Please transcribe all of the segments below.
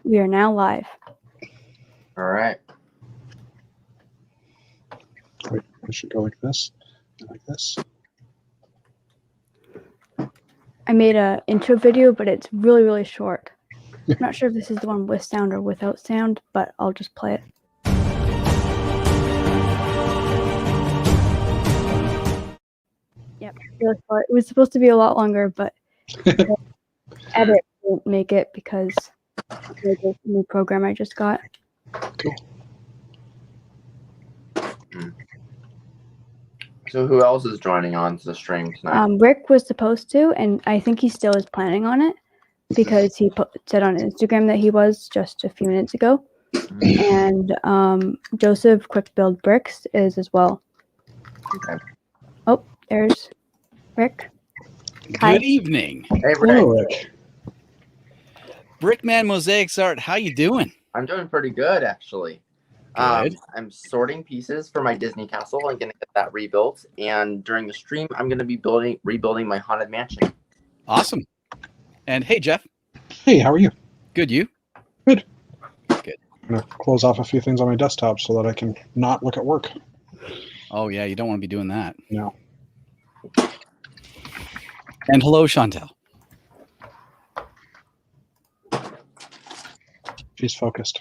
We are now live. All right. Wait, I should go like this. Like this. I made a intro video, but it's really, really short. I'm not sure if this is the one with sound or without sound, but I'll just play it. Yep, really short. It was supposed to be a lot longer, but the edit won't make it because of the new program I just got. Cool. So who else is joining on to the stream tonight? Rick was supposed to, and I think he still is planning on it because he said on Instagram that he was just a few minutes ago. And Joseph Quick Build Bricks is as well. Okay. Oh, there's Rick. Hi. Good evening. Hey, Hello, Rick. Rick. Brickman Mosaics Art, how you doing? I'm doing pretty good, actually. Good. I'm sorting pieces for my Disney castle. I'm going to get that rebuilt. And during the stream, I'm going to be rebuilding my haunted mansion. Awesome. And hey, Jeff. Hey, how are you? Good, you? Good. Good. I'm going to close off a few things on my desktop so that I can not look at work. Oh, yeah, you don't want to be doing that. No. And hello, Chantel. She's focused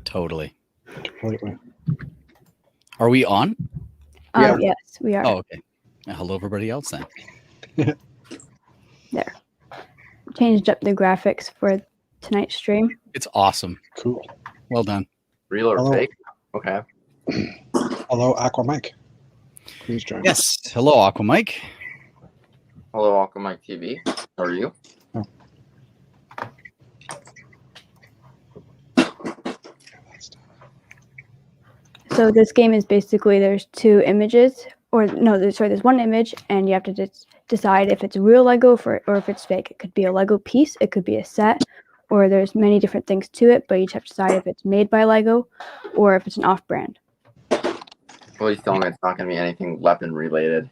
Totally. completely. Are we on? Yeah. Yes, we are. Oh, okay. Hello, everybody else then. There. Changed up the graphics for tonight's stream. It's awesome. Cool. Well done. Real or Hello. fake? Okay. Hello, Aqua Mike. Please join. Yes. Hello, Aquamike. Hello, Aquamike TV. How are you? So this game is basically there's two images, or no, there's one image, and you have to decide if it's real Lego or if it's fake. It could be a Lego piece, it could be a set, or there's many different things to it, but you just have to decide if it's made by Lego or if it's an off-brand. Please tell me it's not going to be anything weapon related.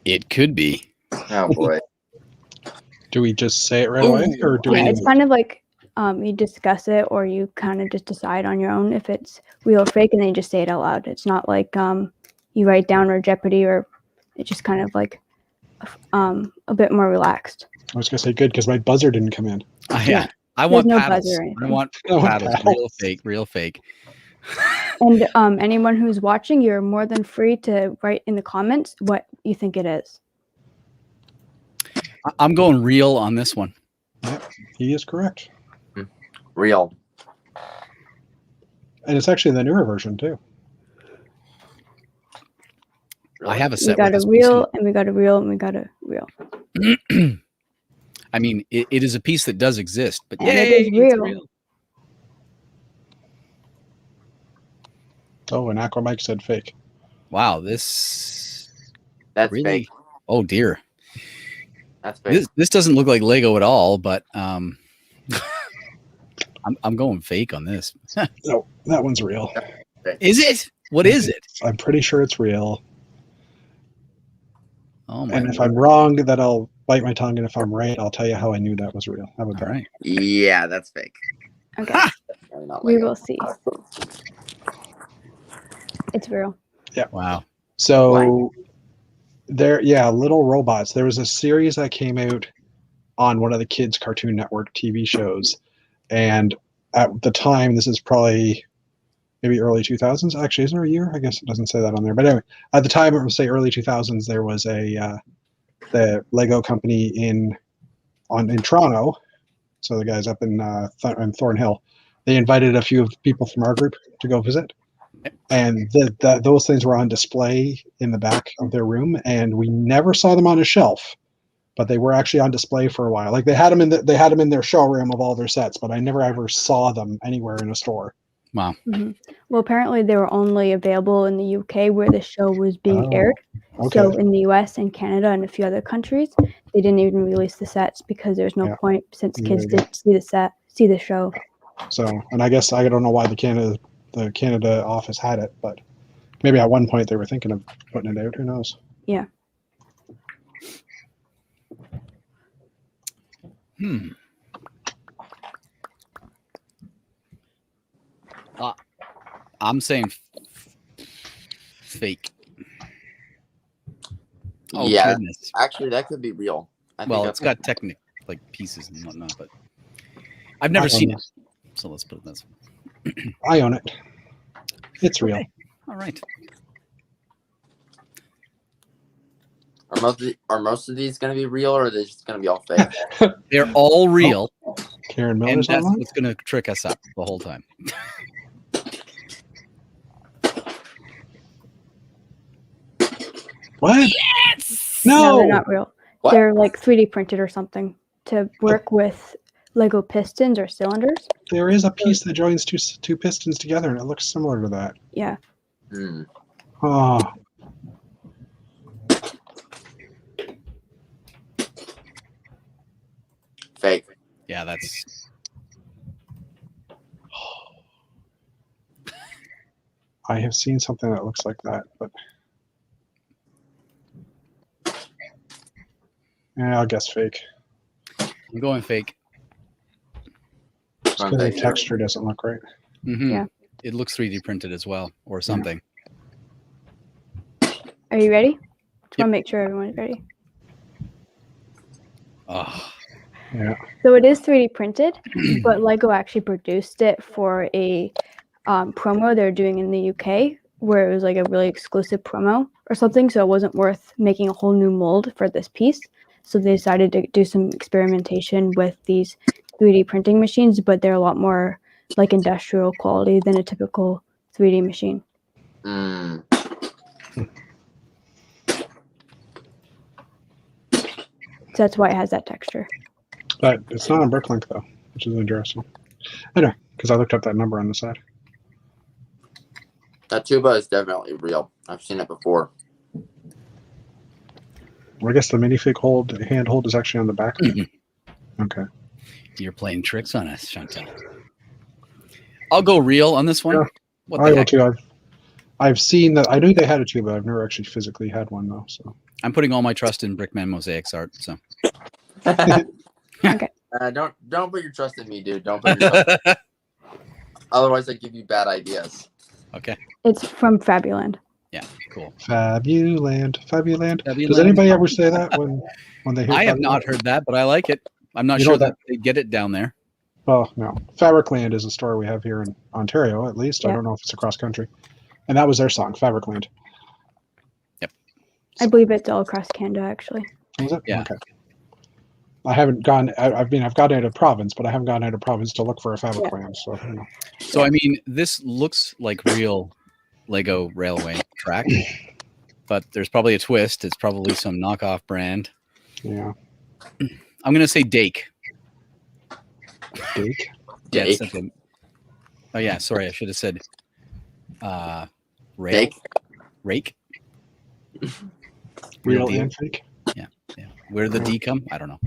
It could be. Oh, boy. Do we just say it right away, or do Yeah, we? it's kind of like you discuss it, or you kind of just decide on your own if it's real or fake, and then you just say it out loud. It's not like you write down or Jeopardy, or it's just kind of like a bit more relaxed. I was gonna say good because my buzzer didn't come in. Yeah. I want no paddles. buzzer or anything. I want I want paddles. paddles. Real fake. Real fake. And anyone who's watching, you're more than free to write in the comments what you think it is. I'm going real on this one. Yep, he is correct, Real. and it's actually the newer version too. Really? I have a We set got with a this real, and we got a real, and we got a real. piece. I mean, it is a piece that does exist, but And it yay, is it's real. Oh, and Aqua Mike said fake. Wow, this That's really. fake. Oh dear. That's fake. This doesn't look like Lego at all, but I'm going fake on this. No, that one's real. Is it? What is it? I'm pretty sure it's real. Oh my And if word. I'm wrong, then I'll bite my tongue, and if I'm right, I'll tell you how I knew that was real. How about All that? right. Yeah, that's fake. Okay, Definitely not we Lego. will see. It's real. Wow. So little robots. There was a series that came out on one of the kids' Cartoon Network TV shows, and at the time, this is probably maybe early 2000s. Actually, is there a year? I guess it doesn't say that on there. But anyway, at the time, it would say early 2000s. There was the Lego company in Toronto. So the guys up in Thornhill, they invited a few people from our group to go visit. And those things were on display in the back of their room, and we never saw them on a shelf, but they were actually on display for a while. Like they had them in their showroom of all their sets, but I never ever saw them anywhere in a store. Wow. Mm-hmm. Well, apparently they were only available in the UK where the show was being aired. Okay. So in the US and Canada and a few other countries, they didn't even release the sets because there's no point since There kids you go. didn't see the show. So, and I guess I don't know why the Canada office had it, but maybe at one point they were thinking of putting it out. Who knows? Yeah. I'm saying fake. Oh, yeah, goodness. actually, that could be real. Well, it's got technical like pieces and whatnot, but I've never seen it. So let's put it this way. I own it. It's real. Okay. All right. Are most of these going to be real, or are they just going to be all fake? They're all real, Karen and Miller's that's online? what's going to trick us up the whole time. What? Yes! No, they're No! not real. What? They're like 3D printed or something to work with Lego pistons or cylinders. There is a piece that joins two pistons together, and it looks similar to that. Yeah. Hmm. Oh, Fake. Yeah, that's I have seen something that looks like that, but yeah, I'll guess fake. I'm going fake. Just because the texture doesn't look right. Mm-hmm. Yeah. It looks 3D printed as well, or something. Are you ready? Just Yep. want to make sure everyone's ready. Oh, Yeah. So it is 3D printed, but Lego actually produced it for a promo they're doing in the UK, where it was like a really exclusive promo or something. So it wasn't worth making a whole new mold for this piece. So they decided to do some experimentation with these 3D printing machines, but they're a lot more like industrial quality than a typical 3D machine. Hmm. So that's why it has that texture. But it's not on Bricklink, though, which is interesting. I know, because I looked up that number on the side. That tuba is definitely real. I've seen it before. Well, I guess the minifig handhold is actually on the back. Okay. you're playing tricks on us, Chantel. I'll go real on this one. Yeah. What I the will heck? too. I've seen that. I knew they had a tuba. I've never actually physically had one, though. So I'm putting all my trust in Brickman Mosaics art. So Don't put your trust in me, dude. Don't put your trust. Otherwise, I give you bad ideas. okay, It's from Fabuland. yeah, cool. Fabuland. Does Fabuland. anybody ever say that when they hear? I have Fabuland? not heard that, but I like it. I'm not You know sure that- that they get it down there. Oh no, Fabricland is a store we have here in Ontario. At least I Yeah. don't know if it's across country. And that was their song, Fabricland. I believe it's all across Canada, actually. Was it? Yeah. Okay. I haven't gone. I've gone out of province, but I haven't gone out of province to look for a Fabricland. So you know. So I mean, this looks like real Lego railway track, but there's probably a twist. It's probably some knockoff brand. Yeah. I'm gonna say Dake. Dake. Yeah, it's Dake? something. Oh yeah, sorry, I should have said Fake? rake. Real deal. and fake. Yeah. Where did the D come? I don't know.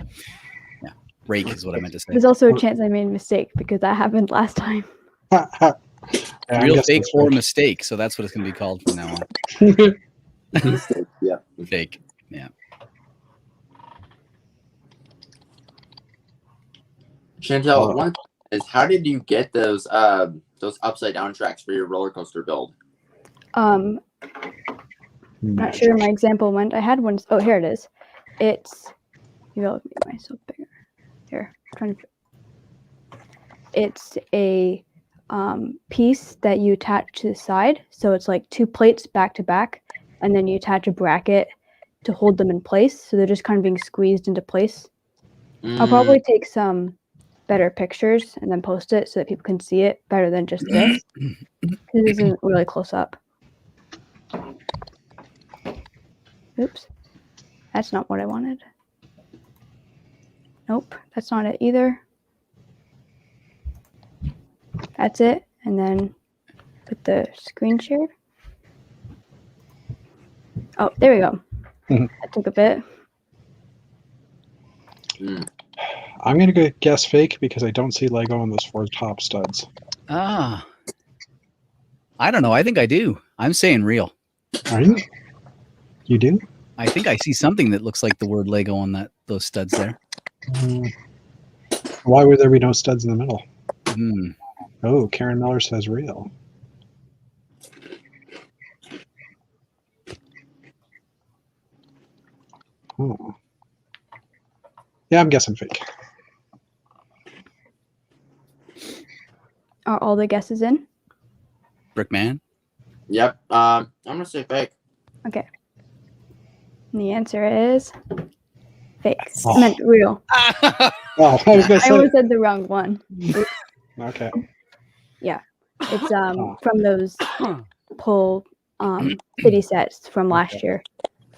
Yeah, rake is what I meant to say. There's also a chance I made a mistake because that happened last time. Yeah, I'm Real guessing fake it's or mistake. So that's what it's gonna be called from now on. Yeah. Fake. Yeah. Chantel, one is how did you get those upside down tracks for your roller coaster build? Not sure my example went. I had one. Oh, here it is. It's. Maybe I'll make myself bigger. Here, trying to. It's a piece that you attach to the side. So it's like two plates back to back, and then you attach a bracket to hold them in place. So they're just kind of being squeezed into place. I'll probably take some better pictures and then post it so that people can see it better than just this. This isn't really close up. Oops. That's not what I wanted. Nope, that's not it either. That's it. And then put the screen share. Oh, there we go. That took a bit. I'm going to guess fake because I don't see Lego on those four top studs. Ah. I don't know. I think I do. I'm saying real. Are you? You do? I think I see something that looks like the word Lego on those studs there. Why would there be no studs in the middle? Hmm. Oh, Karen Miller says real. Yeah, I'm guessing fake. Are all the guesses in? Brickman. Yep. I'm gonna say fake. Okay. And the answer is fake. Oh. I meant real. Oh, I was gonna I say. almost said the wrong one. Okay. It's from those pull city sets from last year.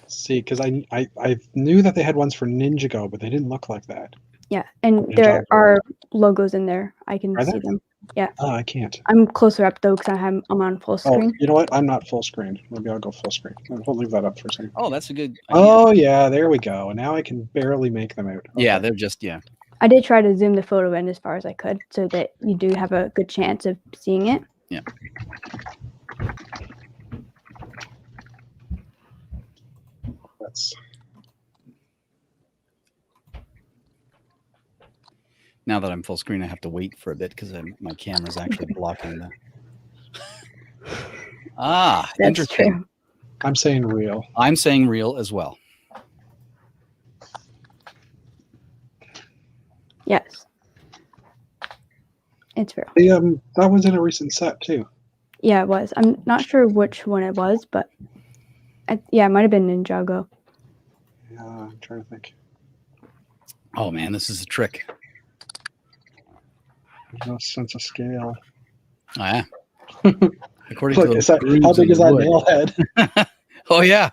See, because I knew that they had ones for Ninjago, but they didn't look like that. Yeah, and Ninjago. there are logos in there. I can Are see there? them. Oh, I can't. I'm closer up though because I'm on full Oh, screen. you know what? I'm not full screen. Maybe I'll go full screen. We'll leave that up for a second. Oh, that's a good idea. Oh, yeah, there we go. Now I can barely make them out. Yeah, Okay. they're just, yeah. I did try to zoom the photo in as far as I could so that you do have a good chance of seeing it. Yeah. That's Now that I'm full screen, I have to wait for a bit because my camera's actually blocking the. That's interesting. true. I'm saying real. I'm saying real as well. Yes. It's real. That was in a recent set too. Yeah, it was. I'm not sure which one it was, but it might have been Ninjago. Yeah, I'm trying to think. Oh man, this is a trick. There's no sense of scale. Oh, yeah. According Look, to is that, how big is that nail head? Oh yeah.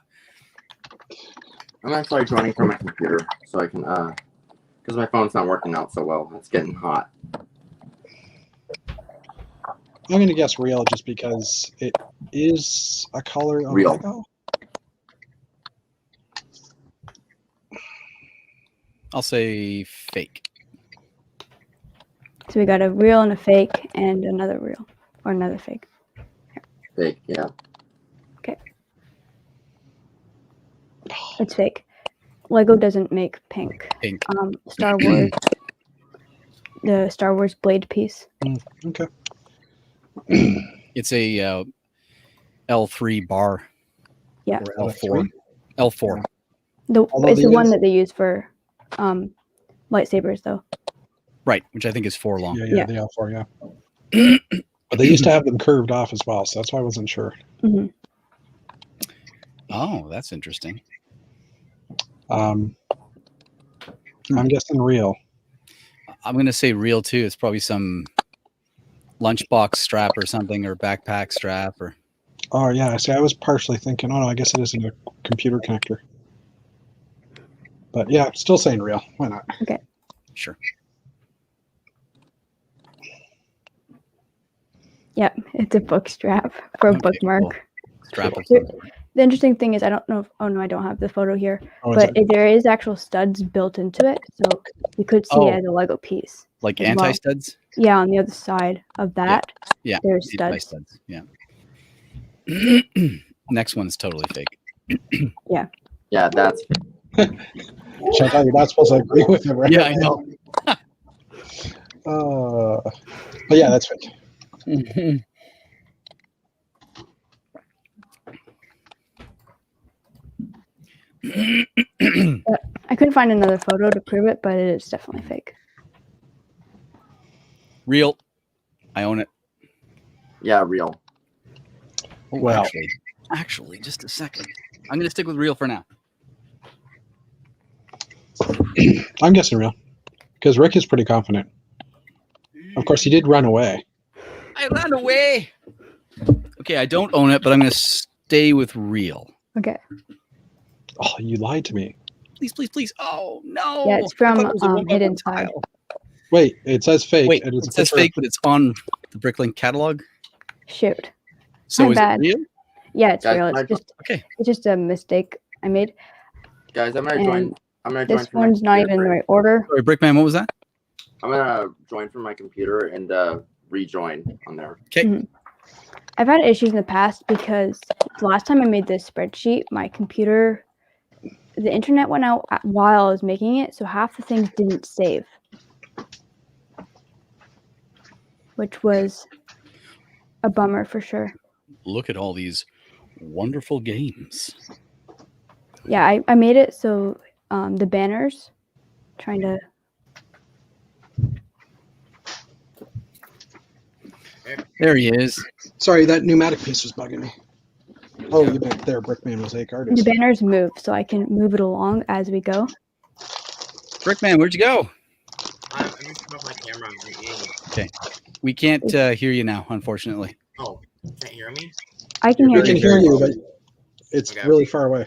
I'm actually joining from my computer so I can because my phone's not working out so well. It's getting hot. I'm going to guess real just because it is a color of Real. Lego. I'll say fake. So we got a real and a fake and another real or another fake. Fake, yeah. It's fake. Lego doesn't make pink. Pink. Star Wars, the Star Wars blade piece. Okay. It's a L3 bar. Yeah. Or L4. L4. Although It's the one these- that they use for lightsabers, though. Right, which I think is 4 long. Yeah, the L4, yeah. But they used to have them curved off as well, so that's why I wasn't sure. Mm-hmm. Oh, that's interesting. I'm guessing real. I'm going to say real too. It's probably some lunchbox strap or something, or backpack strap, or. Oh, yeah. See, I was partially thinking, oh, no, I guess it isn't a computer connector. But yeah, still saying real. Why not? Okay. Sure. Yeah, it's a book strap for a Okay, bookmark. cool. Strap of Here- some- The interesting thing is, I don't know if, oh no, I don't have the photo here, Oh, is but it? there is actual studs built into it, so you could see Oh. it as a Lego piece. like as well. anti-studs? Yeah, on the other side of that, Yeah. there's studs. Anti-studs. Yeah. Next one's totally fake. Yeah, that's Chantal, you're not supposed to agree with him, right? Yeah, I know. But yeah, that's fake. I couldn't find another photo to prove it, but it is definitely fake. Real. I own it. yeah, real. Oh, Well. actually, just a second. I'm going to stick with real for now. I'm guessing real. Because Rick is pretty confident. Of course, he did run away. I ran away. Okay, I don't own it, but I'm going to stay with real. Okay. Oh, you lied to me. Please, please, please. Oh, no. Yeah, it's I from thought it was a one by Hidden one Side. tile. Wait, it says fake. Wait, and it's it a says picture of- fake, but it's on the Bricklink catalog. Shoot. So My is bad. it real? Yeah, it's Guys, real. I- It's just a mistake I made. Guys, I'm gonna join. And I'm gonna join. this from my one's not computer even in the for- right order. Sorry, Brickman, what was that? I'm gonna join from my computer and rejoin on there. Okay. I've had issues in the past because the last time I made this spreadsheet, my computer, the internet went out while I was making it, so half the things didn't save, which was a bummer for sure. Look at all these wonderful games. Yeah, I made it so the banners trying to. There he is. Sorry, that pneumatic piece was bugging me. Oh, you meant there, Brickman Mosaic The Artist. banners move, so I can move it along as we go. Brickman, where'd you go? I'm just turning off my camera. Okay. We can't hear you now, unfortunately. Oh, can't hear me? I can hear We can you. hear you, but it's Okay. really far away.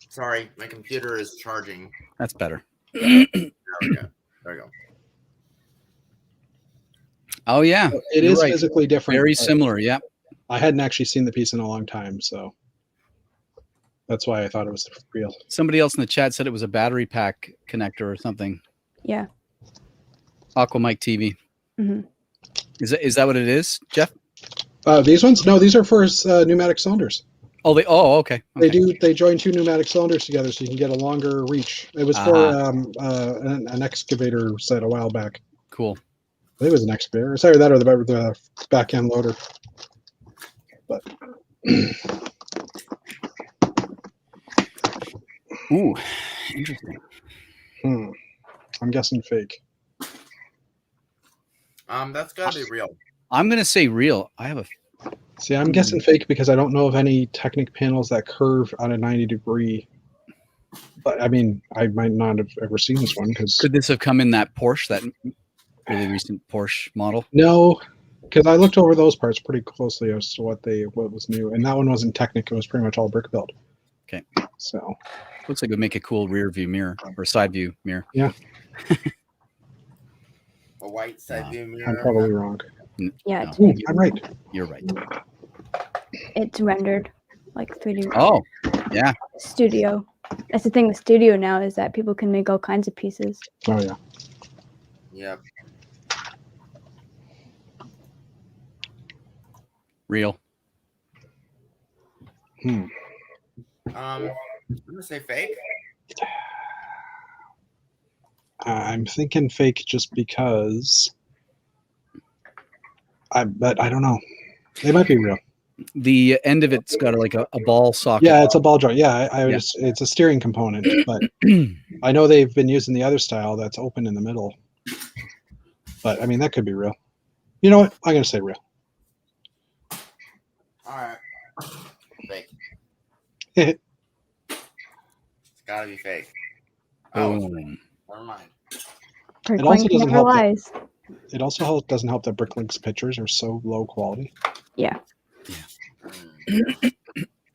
Sorry, my computer is charging. That's better. There we go. There we go. Oh, yeah. It You're is right. physically different. Very but similar. Yeah. I hadn't actually seen the piece in a long time, so that's why I thought it was real. Somebody else in the chat said it was a battery pack connector or something. Yeah. Aquamike TV. Mhm. Is that what it is, Jeff? These ones? No, these are for pneumatic cylinders. Oh, okay. They join two pneumatic cylinders together so you can get a longer reach. It was for an excavator set a while back. Cool. I think it was an excavator. It's either that or the back end loader. But Ooh, interesting. I'm guessing fake. That's gotta be real. I'm gonna say real. I have a. See, I'm guessing fake because I don't know of any Technic panels that curve on a 90-degree. But I mean, I might not have ever seen this one because. Could this have come in that Porsche, that really recent Porsche model? No, because I looked over those parts pretty closely as to what was new, and that one wasn't Technic. It was pretty much all brick built. Okay. So. Looks like it would make a cool rear view mirror or side view mirror. Yeah. A white side view mirror. I'm probably wrong. Yeah, No, I'm right. you're right. it's rendered like 3D. Oh, yeah. Studio. That's the thing with Studio now is that people can make all kinds of pieces. Oh yeah. Yep. Real. I'm gonna say fake. I'm thinking fake just because. But I don't know. They might be real. The end of it's got like a ball socket. Yeah, it's a ball joint. Yeah, Yeah. It's a steering component, but I know they've been using the other style that's open in the middle. But I mean, that could be real. You know what? I'm gonna say real. All right. Fake. It's gotta be fake. Oh, Boom. never mind. It also Bricklink doesn't never help that- lies. It also doesn't help that Bricklink's pictures are so low quality. Yeah. Mm.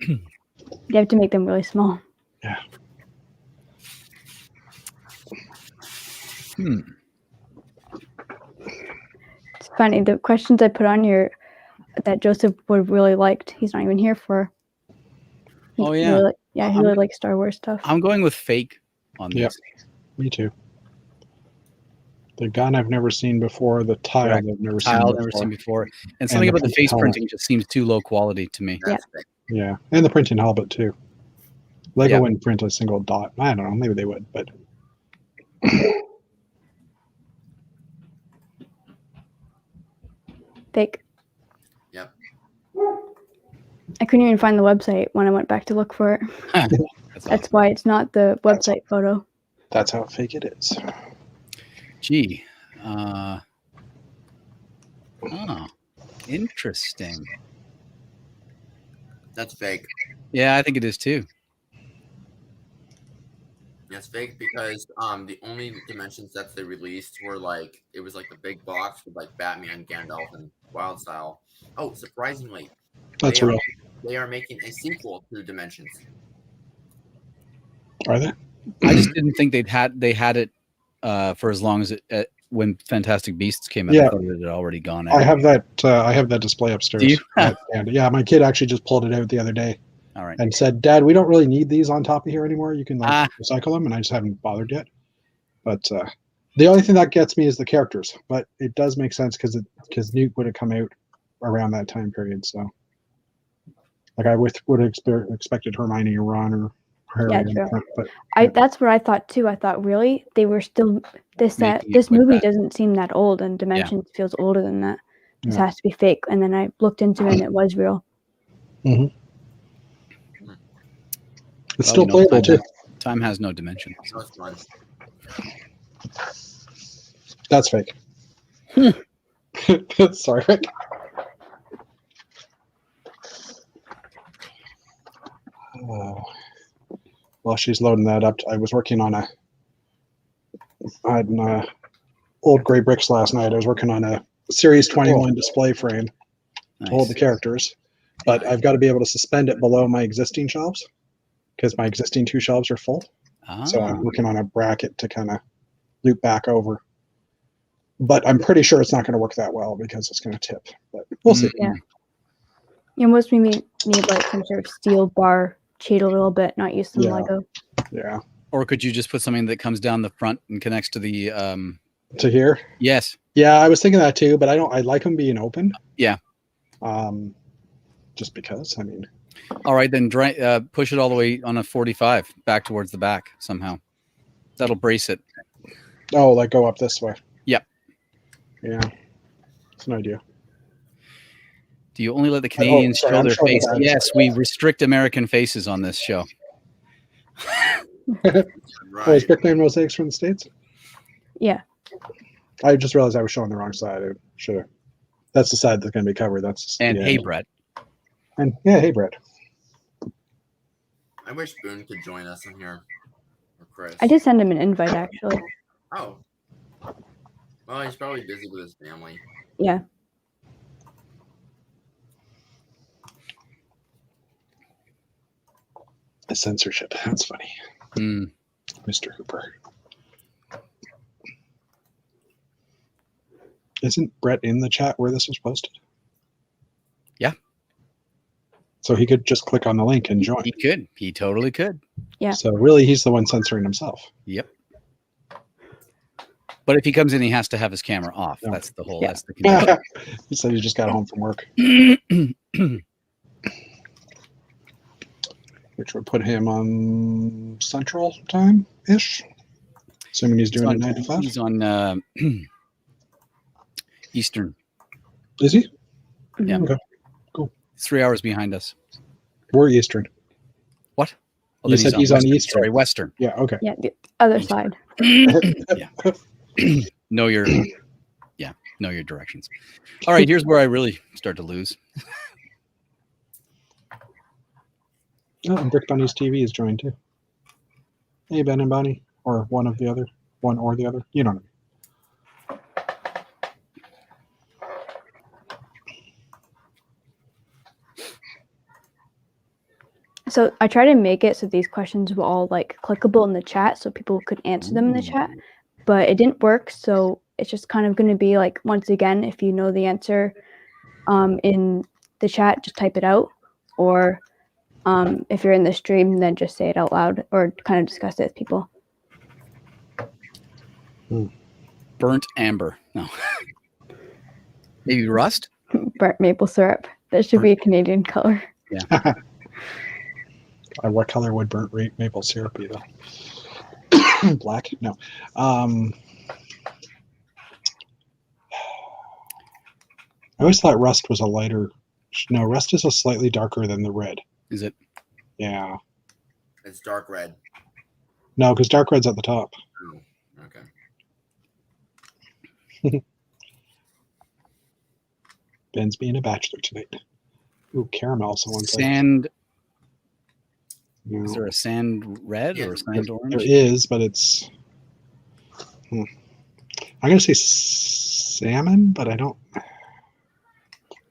You have to make them really small. Yeah. It's funny. The questions I put on here that Joseph would really liked, he's not even here for. Oh, yeah. Really, he really likes Star Wars stuff. I'm going with fake on Yep. this. Me too. The gun I've never seen before. The tile Correct. I've never Tile, seen never before. seen before. And something the about the face helmet. printing just seems too low quality to me. That's fake. Yeah, and the printing helmet too. Lego Yeah. wouldn't print a single dot. I don't know. Maybe they would, but Fake. Yep. I couldn't even find the website when I went back to look for it. That's why it's not the website photo. that's how fake it is. Gee. Interesting. That's fake. Yeah, I think it is too. That's fake because the only dimension sets they released were like it was like the big box with like Batman, Gandalf, and Wild Style. Oh, surprisingly, That's they real. They are making a sequel to Dimensions. Are they? I just didn't think they had it for as long as it when Fantastic Beasts came out. Yeah. I thought it had already gone out. I have that display upstairs. Do you? And yeah, my kid actually just pulled it out the other day All right. and said, "Dad, we don't really need these on top of here anymore. You can recycle them." And I just haven't bothered yet. But the only thing that gets me is the characters. But it does make sense because Newt would have come out around that time period. So, like I would have expected Hermione or Ron or Harry. Yeah, in true. front, but That's what I thought too. I thought really they were still this Making it this with movie that. doesn't seem that old, and Dimensions feels older than that. This Yeah. has to be fake. And then I looked into it, and it was real. it's Well, still you know, playable too. time has no dimension. So it's fun. That's fake. Sorry, Rick. While she's loading that up, I was working on I had an old gray bricks last night. I was working on a Series 21 display frame to hold the Nice. characters, but I've got to be able to suspend it below my existing shelves because my existing 2 shelves are full. So I'm working on a bracket to kind of loop back over. But I'm pretty sure it's not going to work that well because it's going to tip. But we'll see. Yeah. You almost need like some sort of steel bar, cheat a little bit, not use some Yeah. Lego. Yeah. Or could you just put something that comes down the front and connects to the To here? Yes. Yeah, I was thinking that too, but I like them being open. Yeah. Just because, I mean. All right, then push it all the way on a 45 back towards the back somehow. That'll brace it. Oh, like go up this way. Yep. Yeah. It's an idea. Do you only let the Canadians sorry, show I'm their showing face? the back. Yes, we restrict American faces on this show. Oh, is Right. Brickman Mosaics from the States? Yeah. I just realized I was showing the wrong side. I should have. That's the side that's going to be covered. That's And yeah. hey, Brett. And yeah, hey, Brett. I wish Boone could join us in here. Or Chris. I did send him an invite, actually. Oh. Well, he's probably busy with his family. Yeah. The censorship. That's funny. Mm. Mr. Hooper. Isn't Brett in the chat where this was posted? Yeah. So he could just click on the link and join. He could. He totally could. Yeah. So really, he's the one censoring himself. Yep. But if he comes in, he has to have his camera off. No. That's the whole. Yeah. That's the condition. He said he just got home from work, which would put him on Central Time ish. Assuming he's doing it 9 to 5. He's on Eastern. Is he? Yeah. Okay. He's 3 hours behind us. We're Eastern. What? You then said he's on Eastern. Sorry, Western. Yeah. Okay. Yeah, the other side. Know your directions. All right, here's where I really start to lose. Oh, and Brick Bunny's TV is joined too. Hey, Ben and Bunny, or one or the other. You don't know. So I try to make it so these questions were all like clickable in the chat so people could answer them in the chat, but it didn't work. So it's just kind of going to be like, once again, if you know the answer in the chat, just type it out. Or if you're in the stream, then just say it out loud or kind of discuss it with people. Burnt amber. No. Maybe rust? Burnt maple syrup. That should be a Canadian color. Yeah. What color would burnt maple syrup be though? Black? No. I always thought rust was a lighter. No, rust is a slightly darker than the red. Is it? Yeah. It's dark red. No, because dark red's at the top. Oh, okay. Ben's being a bachelor tonight. Ooh, caramel. Someone said. Sand. No. Is there a sand red or a sand There orange? is, but it's. I'm gonna say salmon, but I don't.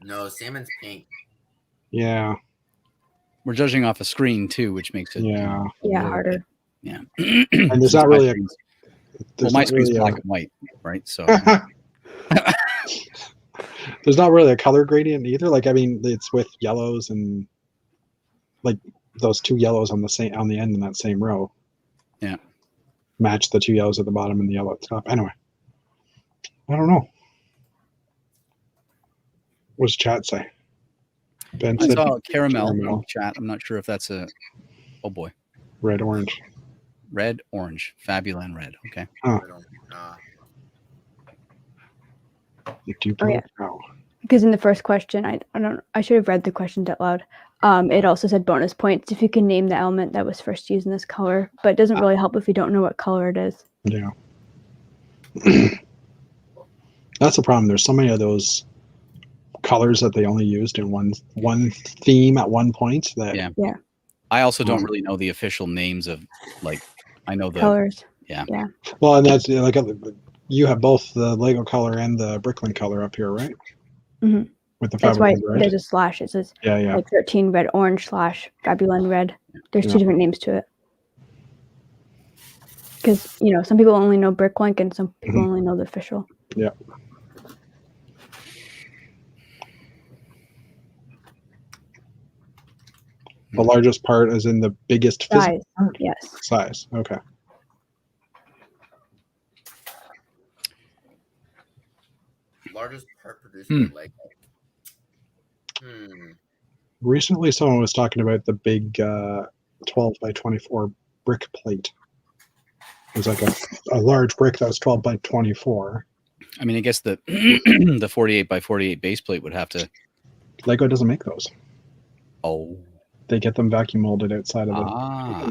No, salmon's pink. Yeah. We're judging off a screen too, which makes it Yeah. Yeah, little harder. bit- Yeah. And there's not really a. Well, There's my not screen's really black and white, right? So there's not really a color gradient either. Like, I mean, it's with yellows and like those 2 yellows on the end in that same row. Yeah. Match the 2 yellows at the bottom and the yellow at the top. Anyway, I don't know. What does chat say? Ben I said saw caramel in caramel. the chat. I'm not sure if that's a. Oh boy, red, orange. red, orange, Fabulan red. Okay. I don't, You do Oh, yeah. Oh. Because in the first question, I should have read the questions out loud. It also said bonus points if you can name the element that was first used in this color, but it doesn't really help if you don't know what color it is. Yeah. That's the problem. There's so many of those colors that they only used in one theme at one point. That Yeah. I also don't really know the official names of, like, I know the Colors. Yeah. Well, and that's like you have both the Lego color and the Bricklink color up here, right? Mhm. With the That's why fabric red. there's a slash. It says Yeah, yeah. like 13 red orange slash Fabulon red. There's Yeah. two different names to it. Because, you know, some people only know Bricklink and some people only know the official. Yeah. The largest part is in the biggest physical Size. part? Yes. Size. Okay. Largest part produced by Lego. Recently, someone was talking about the big 12 by 24 brick plate. It was like a large brick that was 12 by 24. I mean, I guess the the 48 by 48 base plate would have to. Lego doesn't make those. Oh. They get them vacuum molded outside of the. Ah.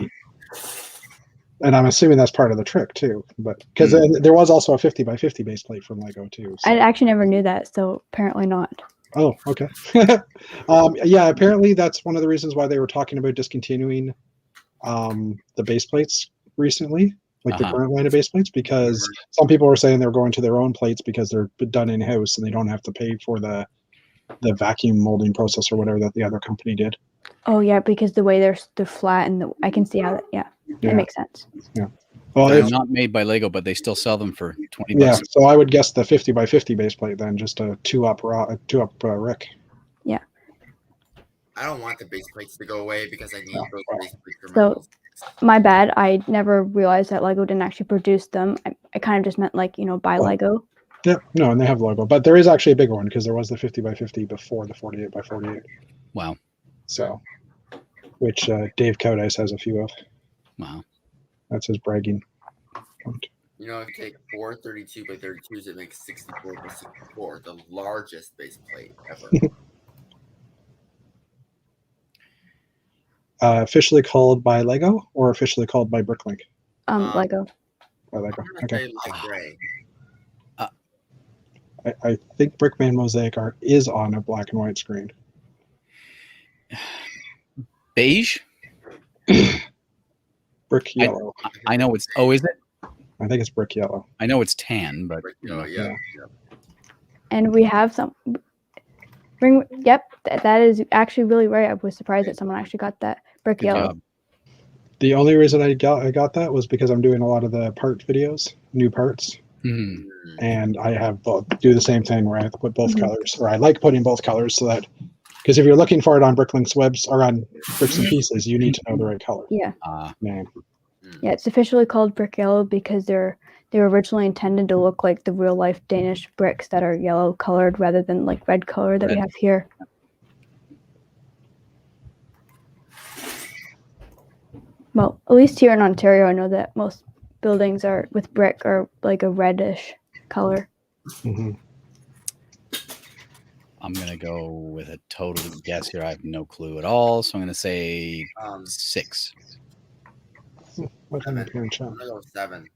And I'm assuming that's part of the trick too, but because there was also a 50 by 50 base plate from Lego too. So. I actually never knew that, so apparently not. Oh, okay. Yeah, apparently that's one of the reasons why they were talking about discontinuing the base plates recently, like the current line of base plates, because some people were saying they're going to their own plates because they're done in house and they don't have to pay for the vacuum molding process or whatever that the other company did. Oh yeah, because the way they're flat and I can see how that it makes sense. Yeah. Well, they're not made by Lego, but they still sell them for $20. Yeah, so I would guess the 50 by 50 base plate then, just a two up Rick. Yeah. I don't want the base plates to go away because I need those base plates for my So, my bad. I never realized that Lego didn't actually produce them. I kind of just meant like, you know, buy Lego. Yeah, no, and they have logo, but there is actually a bigger one because there was the 50 by 50 before the 48 by 48. Wow. So, which Dave Cowdice has a few of. Wow. That's his bragging point. You know, if you take 4 32 by 32s, it makes 64 by 64, the largest base plate ever. Officially called by Lego or officially called by Bricklink? Lego. By Lego. Okay. Gray. I think Brickman Mosaic Art is on a black and white screen. Beige? Brick yellow. I know it's. Oh, is it? I think it's brick yellow. I know it's tan, but yeah. And we have some. Yep, that is actually really rare. I was surprised that someone actually got that brick yellow. Job. The only reason I got that was because I'm doing a lot of the part videos, new parts, and I have do the same thing where I have to put both colors, or I like putting both colors so that because if you're looking for it on Bricklink's webs or on Bricks and Pieces, you need to know the right color. Yeah. Name. Yeah, it's officially called brick yellow because they were originally intended to look like the real life Danish bricks that are yellow colored rather than like red color that we have here. Well, at least here in Ontario, I know that most buildings are with brick or like a reddish color. I'm going to go with a total guess here. I have no clue at all. So I'm going to say 6. I'm going to go 7.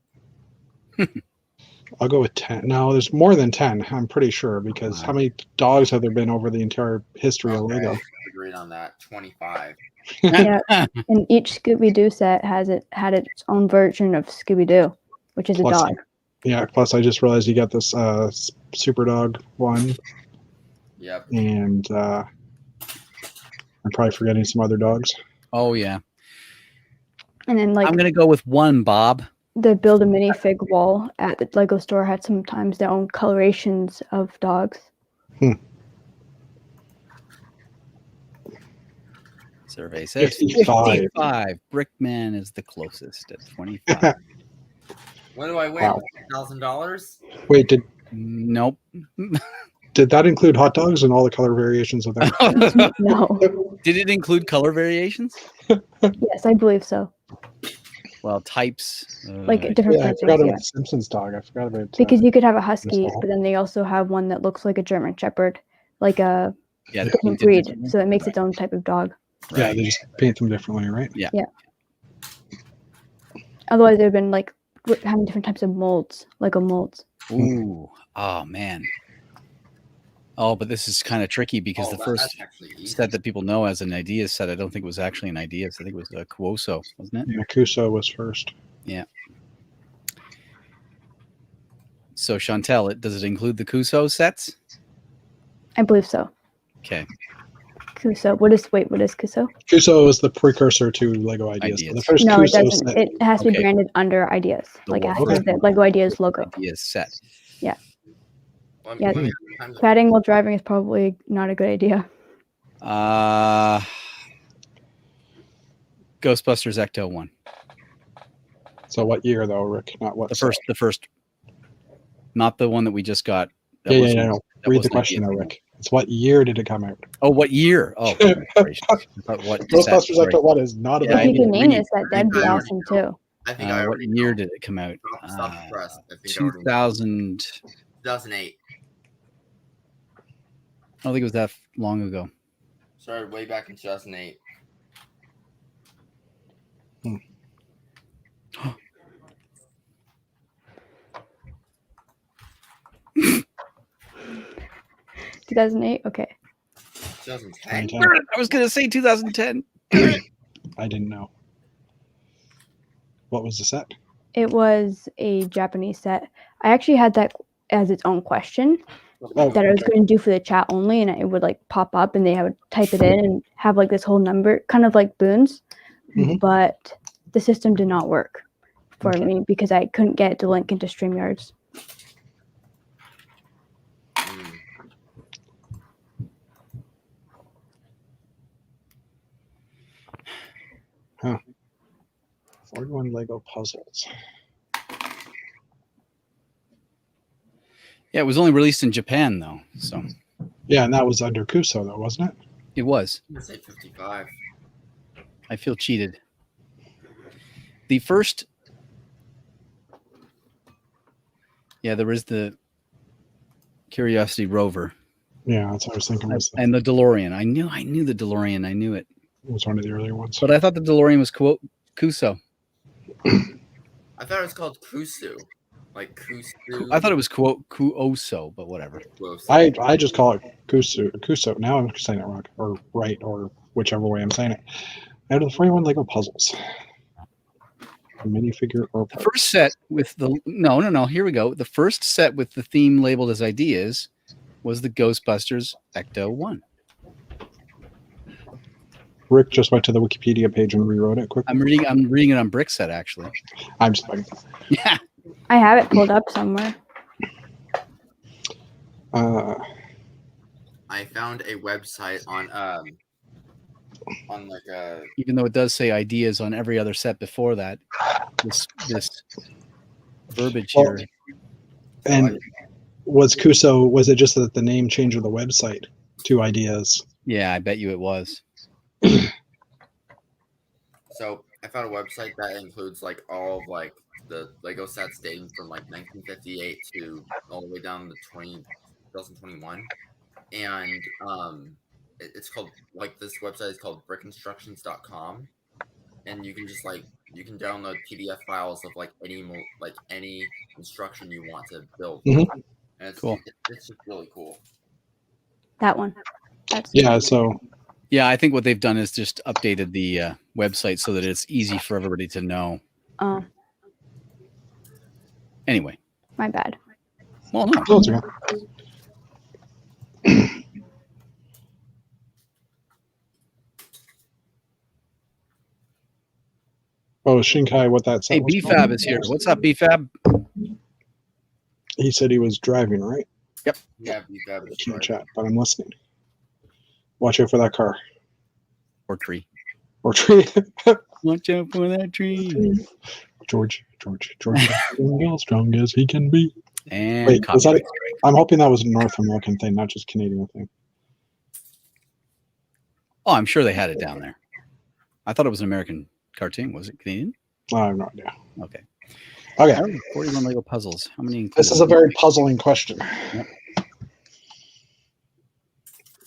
I'll go with 10. No, there's more than 10, I'm pretty sure, because how many dogs have there been over the entire history of Lego? Agreed on that. 25. Yeah, and each Scooby-Doo set had its own version of Scooby-Doo, which is a dog. Yeah, plus I just realized you got this Super Dog one. Yep. And I'm probably forgetting some other dogs. Oh, yeah. And then like I'm going to go with 1, Bob. The build a minifig wall at the Lego store had sometimes their own colorations of dogs. Survey says 55. 55. Brickman is the closest at 25. What do I win? $1,000? Wait, Nope. Did that include hot dogs and all the color variations of that? No. Did it include color variations? Yes, I believe so. Well, types. Like different I forgot about Simpsons dog. I forgot about because you could have a husky, but then they also have one that looks like a German Shepherd, like a different breed. So it makes its own type of dog. Right. Yeah, they just paint them differently, right? Yeah. Otherwise, there have been like having different types of molds, Lego molds. Ooh, oh man. Oh, but this is kind of tricky because the first that's actually easy. set that people know as an idea set, I don't think it was actually an idea. I think it was a Kuoso, wasn't it? Yeah, Kuso was first. Yeah. So Chantel, does it include the Kuso sets? I believe so. Okay. Kuso. What is Kuso? Kuso was the precursor to Lego Ideas. Ideas. The first No, it Kuso doesn't. set. It has to be Okay. branded under Ideas. The Like it has one. to have the Lego Ideas logo. Ideas set. Let Yeah. me Chatting while driving is probably not a good idea. Ghostbusters Ecto 1. So what year though, Rick? Not what The set? first, not the one that we just got. That Yeah, wasn't- no. that Read the wasn't question idea. though, Rick. It's what year did it come out? Oh, what year? Oh, goodness gracious. I thought what set, Ghostbusters sorry. Ecto 1 is not Yeah, about If you need can to name read. this set, that'd be I already awesome know. too. I think I What already year know. did it come out? Stop the press. I think I already know. 2000. 2008. I don't think it was that long ago. Started way back in 2008. 2008. Okay. 2010. 2010. I was gonna say 2010. I didn't know. What was the set? It was a Japanese set. I actually had that as its own question Oh, that I was okay. going to do for the chat only, and it would like pop up, and they would type it in and have like this whole number, kind of like boons. Mhm. But the system did not work for Okay. me because I couldn't get it to link into StreamYards. Mm. 41 Lego puzzles. Yeah, it was only released in Japan though, so Yeah, and that was under Kuso though, wasn't it? it was. I'm gonna say 55. I feel cheated. The first, yeah, there was the Curiosity Rover Yeah, that's what I was thinking. and the DeLorean. I knew the DeLorean. I knew it, It was one of the earlier ones. but I thought the DeLorean was Kuso. I thought it was called Kusu. Like Kusu. I thought it was Kuoso, but whatever. I just call it Kuso. Now I'm saying it wrong, or right, or whichever way I'm saying it. Out of the 41 Lego puzzles, a minifigure or The part. first set with the no. Here we go. The first set with the theme labeled as ideas was the Ghostbusters Ecto 1. Rick just went to the Wikipedia page and rewrote it quick. I'm reading it on Brickset actually. I'm just like, Yeah. I have it pulled up somewhere. I found a website on like a Even though it does say ideas on every other set before that, this verbiage Well, here. and was it just that the name change of the website to Ideas? Yeah, I bet you it was. So I found a website that includes like all of like the Lego sets dating from like 1958 to all the way down to 2021, and it's called like this website is called brickinstructions.com, and you can just like you can download PDF files of like any instruction you want to build, Mhm. and it's Cool. It's just really cool. That one. That's Yeah, so Yeah, I think what they've done is just updated the website so that it's easy for everybody to know. Oh, Anyway, my bad. well, no. oh, it's okay. Oh, Shinkai, what that set Hey, was BFAB called? is here. What's up, BFAB? He said he was driving, right? Yeah, BFAB is In the right. chat, but I'm listening. Watch out for that car Or tree. or tree. Watch out for that tree. George, strong as he can be. And Wait, was that? copyright strike. I'm hoping that was a North American thing, not just Canadian thing. Oh, I'm sure they had it down there. I thought it was an American cartoon. Was it Canadian? I have no idea. Okay. Okay, 41 Lego puzzles. How many? this is a very puzzling question. Yep.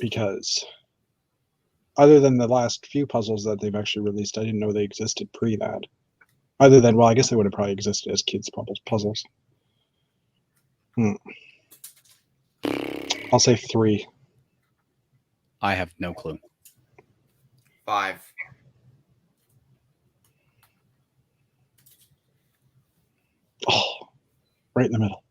Because other than the last few puzzles that they've actually released, I didn't know they existed pre that. Other than, well, I guess they would have probably existed as kids' puzzles. I'll say 3. I have no clue. 5. Oh, right in the middle.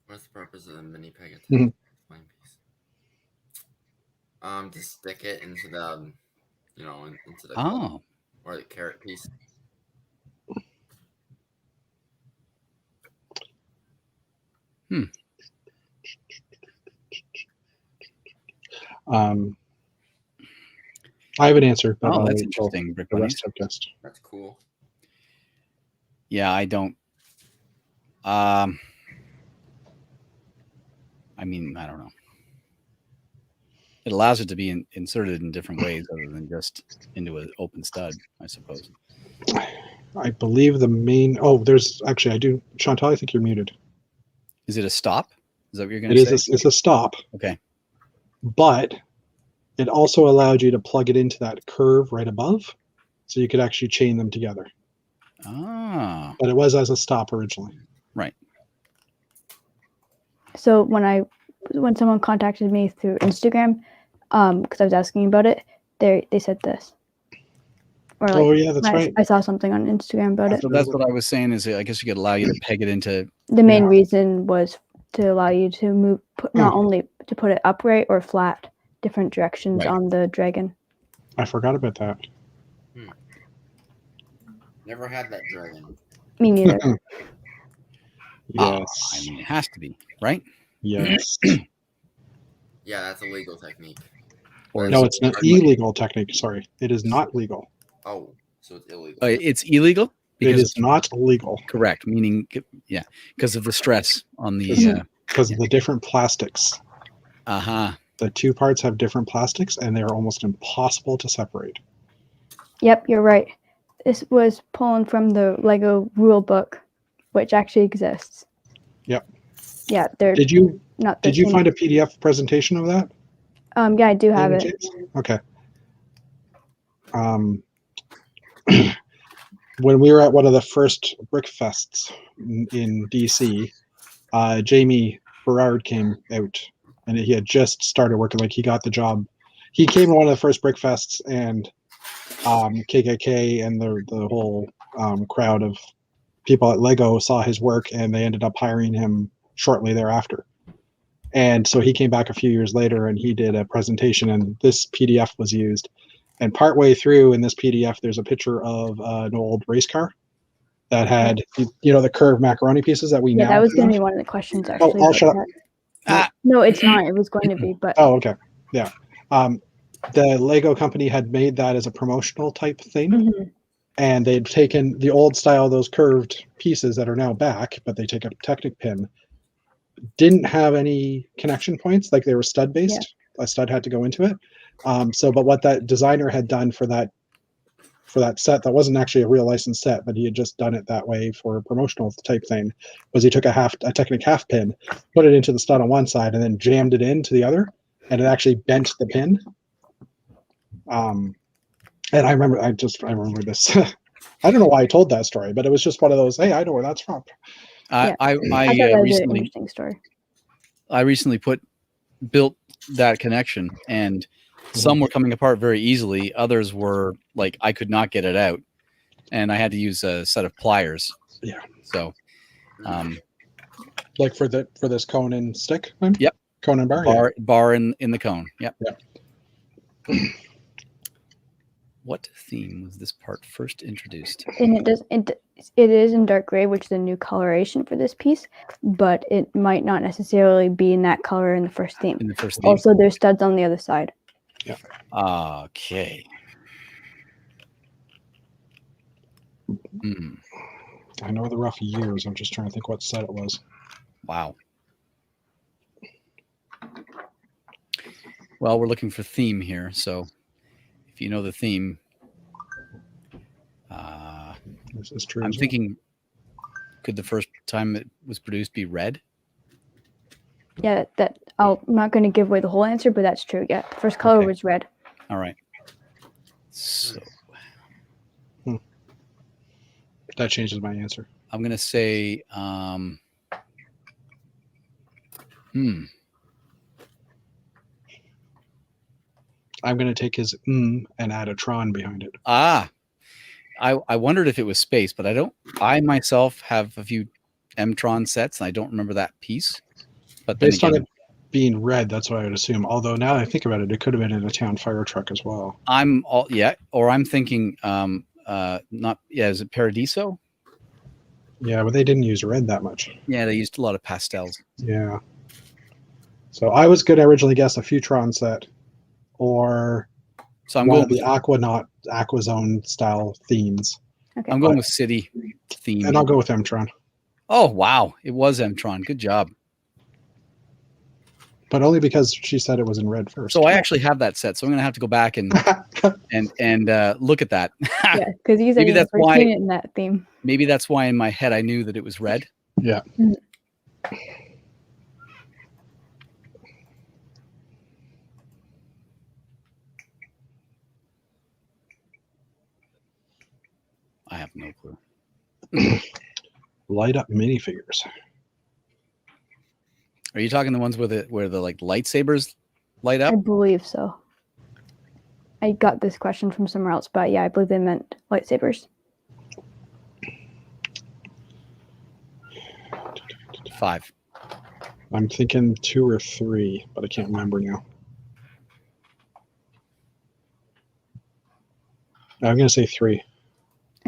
What's the purpose of the minipeg Mhm. playing piece? To stick it into the, into the Oh, or the carrot piece. I have an answer, but I'll that's wait until interesting, Brick the Bunny. rest have guessed. That's cool. Yeah, I don't. I mean, I don't know. It allows it to be inserted in different ways other than just into an open stud, I suppose. I believe the main. Oh, there's actually I do. Chantal, I think you're muted. Is it a stop? Is that what you're going It to is. say? It's a stop, Okay. but it also allowed you to plug it into that curve right above, so you could actually chain them together. Ah, But it was as a stop originally. right. So when someone contacted me through Instagram, because I was asking about it, they said this. Or like, Oh yeah, that's right. I saw something on Instagram about it. So that's what I was saying. Is I guess you could allow you to peg it into. The main reason was to allow you to not only to put it upright or flat, different directions on the dragon. I forgot about that. Never had that dragon. Me neither. Yes. I mean, it has to be, right? Yes. Yeah, that's a legal technique. Or No, it's an illegal technique. Sorry, it is not legal. Oh, so it's illegal. It's illegal. It is not legal. Correct. Meaning, yeah, because of the stress on the. Because of the different plastics. The 2 parts have different plastics, and they are almost impossible to separate. Yep, you're right. This was pulling from the Lego rule book, which actually exists. Yep. Yeah, they're Did you not. Did you find a PDF presentation of that? Yeah, I do have it. James? Okay. When we were at one of the first Brick Fests in DC, Jamie Berard came out, and he had just started working. Like, he got the job. He came to one of the first Brick Fests, and KKK and the whole crowd of people at Lego saw his work, and they ended up hiring him shortly thereafter. And so he came back a few years later, and he did a presentation, and this PDF was used. And partway through in this PDF, there's a picture of an old race car that had, the curved macaroni pieces that we now. Yeah, that was going to be one of the questions actually. Oh, I'll shut up. No, it's not. It was going to be, but. Oh, okay. Yeah. The Lego company had made that as a promotional type thing, and they'd taken the old style, those curved pieces that are now back, but they take a Technic pin. Didn't have any connection points, like they were stud based. A stud had to go into it. But what that designer had done for that set, that wasn't actually a real licensed set, but he had just done it that way for a promotional type thing, was he took a Technic half pin, put it into the stud on one side, and then jammed it into the other, and it actually bent the pin. And I remember this. I don't know why I told that story, but it was just one of those, hey, I know where that's from. I thought that was an interesting story. I recently built that connection, and some were coming apart very easily. Others were like I could not get it out, and I had to use a set of pliers. Yeah. So, like for this cone and stick. Yep. Cone and bar. Bar in the cone. Yep. Yep. What theme was this part first introduced? And it is in dark gray, which is a new coloration for this piece, but it might not necessarily be in that color in the first theme. Also, there's studs on the other side. Yeah. Okay. I know the rough years. I'm just trying to think what set it was. Wow. Well, we're looking for theme here, so if you know the theme, this is true. I'm thinking, could the first time it was produced be red? Yeah, I'm not going to give away the whole answer, but that's true. Yeah, first color Okay. was red. All right. So That changes my answer. I'm going to say, I'm going to take his and add a Tron behind it. I wondered if it was space, but I myself have a few Tron sets and I don't remember that piece. But then Based on again, it being red, that's what I would assume. Although now that I think about it, it could have been in a town fire truck as well. I'm thinking, is it Paradiso? Yeah, but they didn't use red that much. Yeah, they used a lot of pastels. Yeah. So I was going to originally guess a Futron set or So I'm one going of the Aquazone style themes. Okay. I'm going with city theme. And I'll go with Mtron. Oh wow, it was Tron. Good job. But only because she said it was in red first. So I actually have that set, so I'm gonna have to go back and look at that. Yeah, because you said Maybe you that's first why- seen it in that theme. Maybe that's why in my head I knew that it was red. Yeah. I have no clue. Light up minifigures. Are you talking the ones where the like lightsabers light up? I believe so. I got this question from somewhere else, but yeah, I believe they meant lightsabers. 5. I'm thinking 2 or 3, but I can't remember now. I'm going to say 3.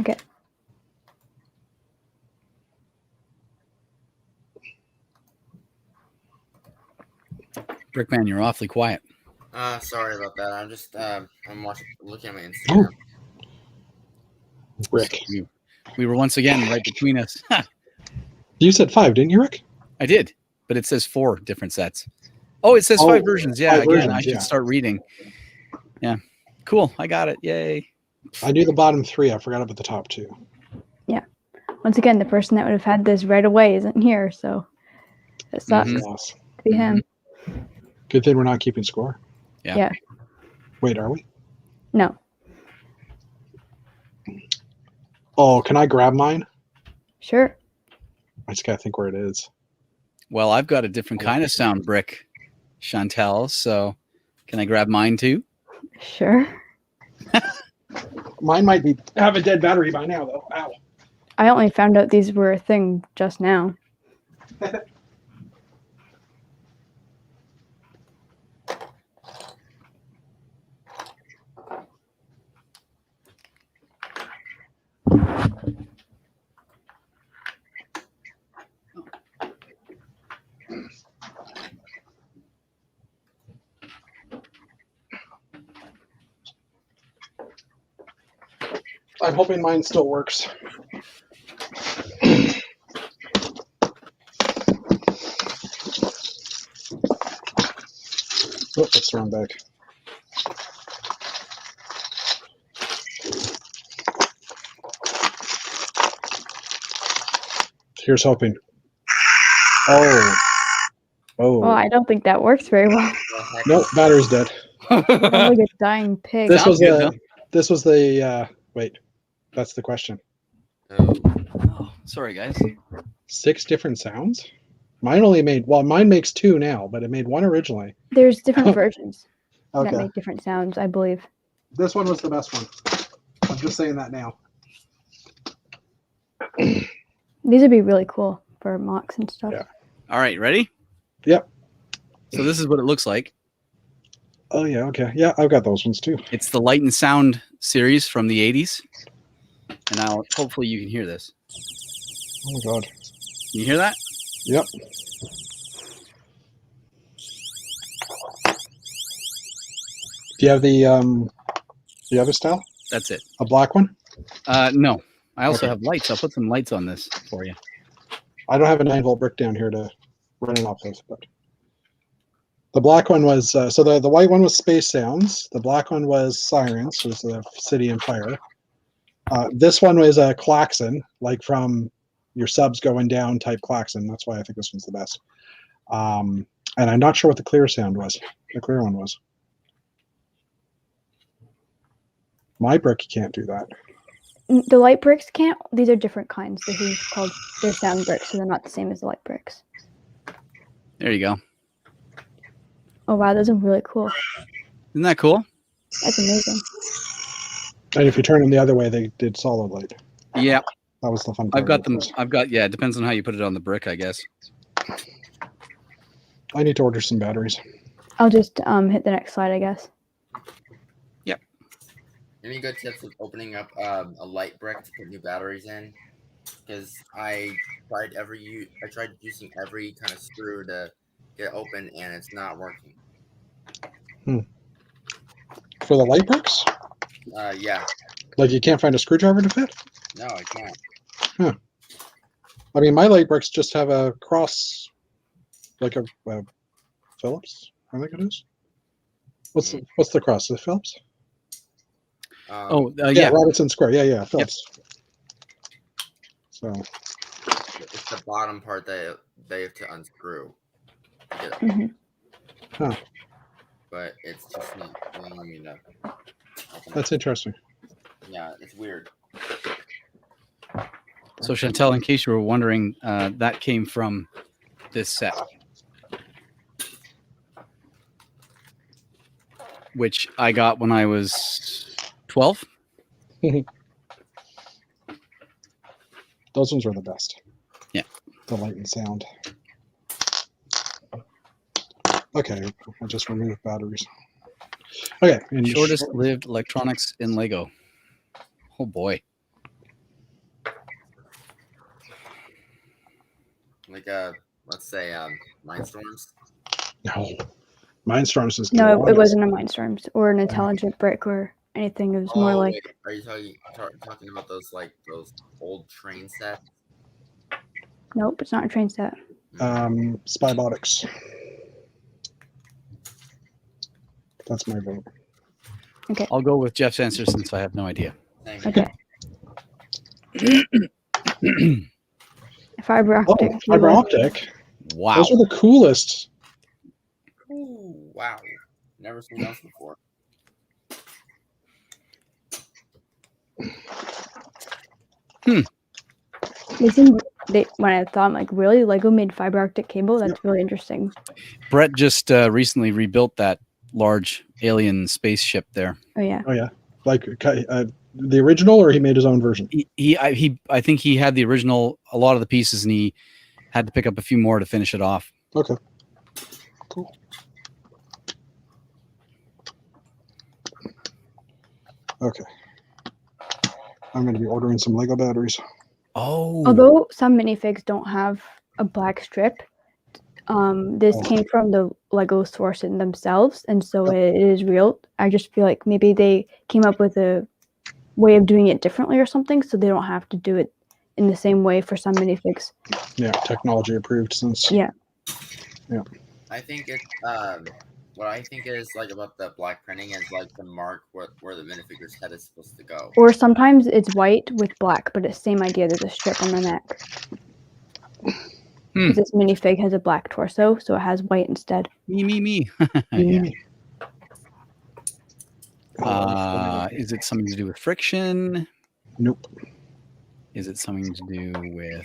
Okay. Brickman, you're awfully quiet. Sorry about that. I'm just I'm looking at my Instagram. Rick. We were once again right between us. You said 5, didn't you, Rick? I did, but it says 4 different sets. Oh, it says 5 versions. Yeah, 5 again, versions, I should yeah. start reading. Yeah, cool. I got it. Yay. I knew the bottom 3. I forgot about the top 2. Once again, the person that would have had this right away isn't here, so it sucks Mhm. Yes. to be him. Good thing we're not keeping score. Yeah. Yeah. Wait, are we? No. Oh, can I grab mine? Sure. I just got to think where it is. Well, I've got a different kind of sound brick, Chantel. So can I grab mine too? Sure. Mine might have a dead battery by now, though. Ow. I only found out these were a thing just now. I'm hoping mine still works. Oh, that's the wrong bag. Here's hoping. Oh. Oh. Well, I don't think that works very well. Nope, battery's dead. Sounds like a dying pig. This Sounds was good, the. though. This was the. Wait, that's the question. Oh, sorry, guys. 6 different sounds. Mine only made. Well, mine makes 2 now, but it made 1 originally. There's different versions that Okay. make different sounds, I believe. This one was the best one. I'm just saying that now. These would be really cool for mocks and stuff. Yeah. All right, ready? Yep. So this is what it looks like. Oh yeah. Okay. Yeah, I've got those ones too. It's the Light and Sound series from the 80s. And now hopefully you can hear this. Oh my god. Can you hear that? Yep. Do you have the other style? That's it. A black one? No. I also Okay. have lights. I'll put some lights on this for you. I don't have a 9-volt brick down here to run it off of, but the black one was so the white one was Space Sounds. The black one was Sirens, so it's the City and Fire. This one was a klaxon, like from your subs going down type klaxon. That's why I think this one's the best. And I'm not sure what the clear sound was. The clear one was. My brick can't do that. The light bricks can't. These are different kinds. This is called, they're sound bricks, so they're not the same as the light bricks. There you go. Oh wow, those are really cool. Isn't that cool? That's amazing. And if you turn them the other way, they did solid light. Yeah. That was the fun part. I've got them. Yeah, it depends on how you put it on the brick, I guess. I need to order some batteries. I'll just hit the next slide, I guess. Yep. Any good tips with opening up a light brick to put new batteries in? Because I tried using every kind of screw to get it open, and it's not working. For the light bricks? Yeah. Like you can't find a screwdriver to fit? No, I can't. Huh. I mean, my light bricks just have a cross, like a Phillips, I think it is. What's the cross? Is it Phillips? Yeah. Robertson Square. Yeah, Phillips. Yep. So it's the bottom part that they have to unscrew. Huh. But it's just not allowing me to. That's interesting. Yeah, it's weird. So Chantel, in case you were wondering, that came from this set, which I got when I was 12. Those ones were the best. Yeah. The light and sound. Okay, I just removed batteries. Okay. Shortest lived electronics in Lego. Oh boy. Like let's say Mindstorms. No. Mindstorms is no, it wasn't a Mindstorms or an intelligent brick or anything. It was more like. Wait. Are you talking about those old train sets? Nope, it's not a train set. Spybotics. That's my vote. Okay. I'll go with Jeff's answer since I have no idea. Okay. Fiber optic. Oh, fiber optic. Wow. Those are the coolest. Ooh, wow. Never seen those before. When I thought, I'm like, really? Lego made fiber optic cable? That's really interesting. Brett just recently rebuilt that large alien spaceship there. Oh yeah. Like the original, or he made his own version? I think he had the original, a lot of the pieces, and he had to pick up a few more to finish it off. Okay. Cool. Okay. I'm going to be ordering some Lego batteries. Oh. Although some minifigs don't have a black strip, this came from the Lego source in themselves, and so it is real. I just feel like maybe they came up with a way of doing it differently or something, so they don't have to do it in the same way for some minifigs. Yeah, technology approved since. Yeah. I think it's what I think is like about the black printing is like the mark where the minifigure's head is supposed to go. Or sometimes it's white with black, but it's the same idea. There's a strip on the neck. This minifig has a black torso, so it has white instead. Me. Yeah. Is it something to do with friction? Nope. Is it something to do with...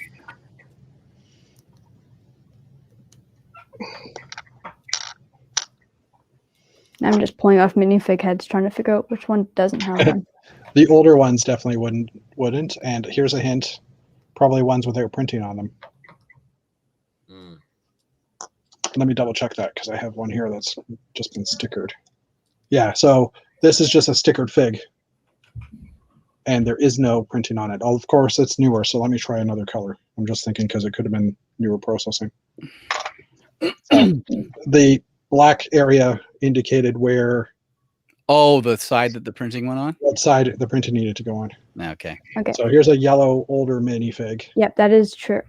I'm just pulling off minifig heads, trying to figure out which one doesn't have one. The older ones definitely wouldn't. And here's a hint: probably ones without printing on them. Let me double check that because I have one here that's just been stickered. Yeah, so this is just a stickered fig, and there is no printing on it. Of course, it's newer, so let me try another color. I'm just thinking because it could have been newer processing. The black area indicated where. Oh, the side that the printing went on? What side the printing needed to go on. Okay. Okay. So here's a yellow older minifig. Yep, that is true.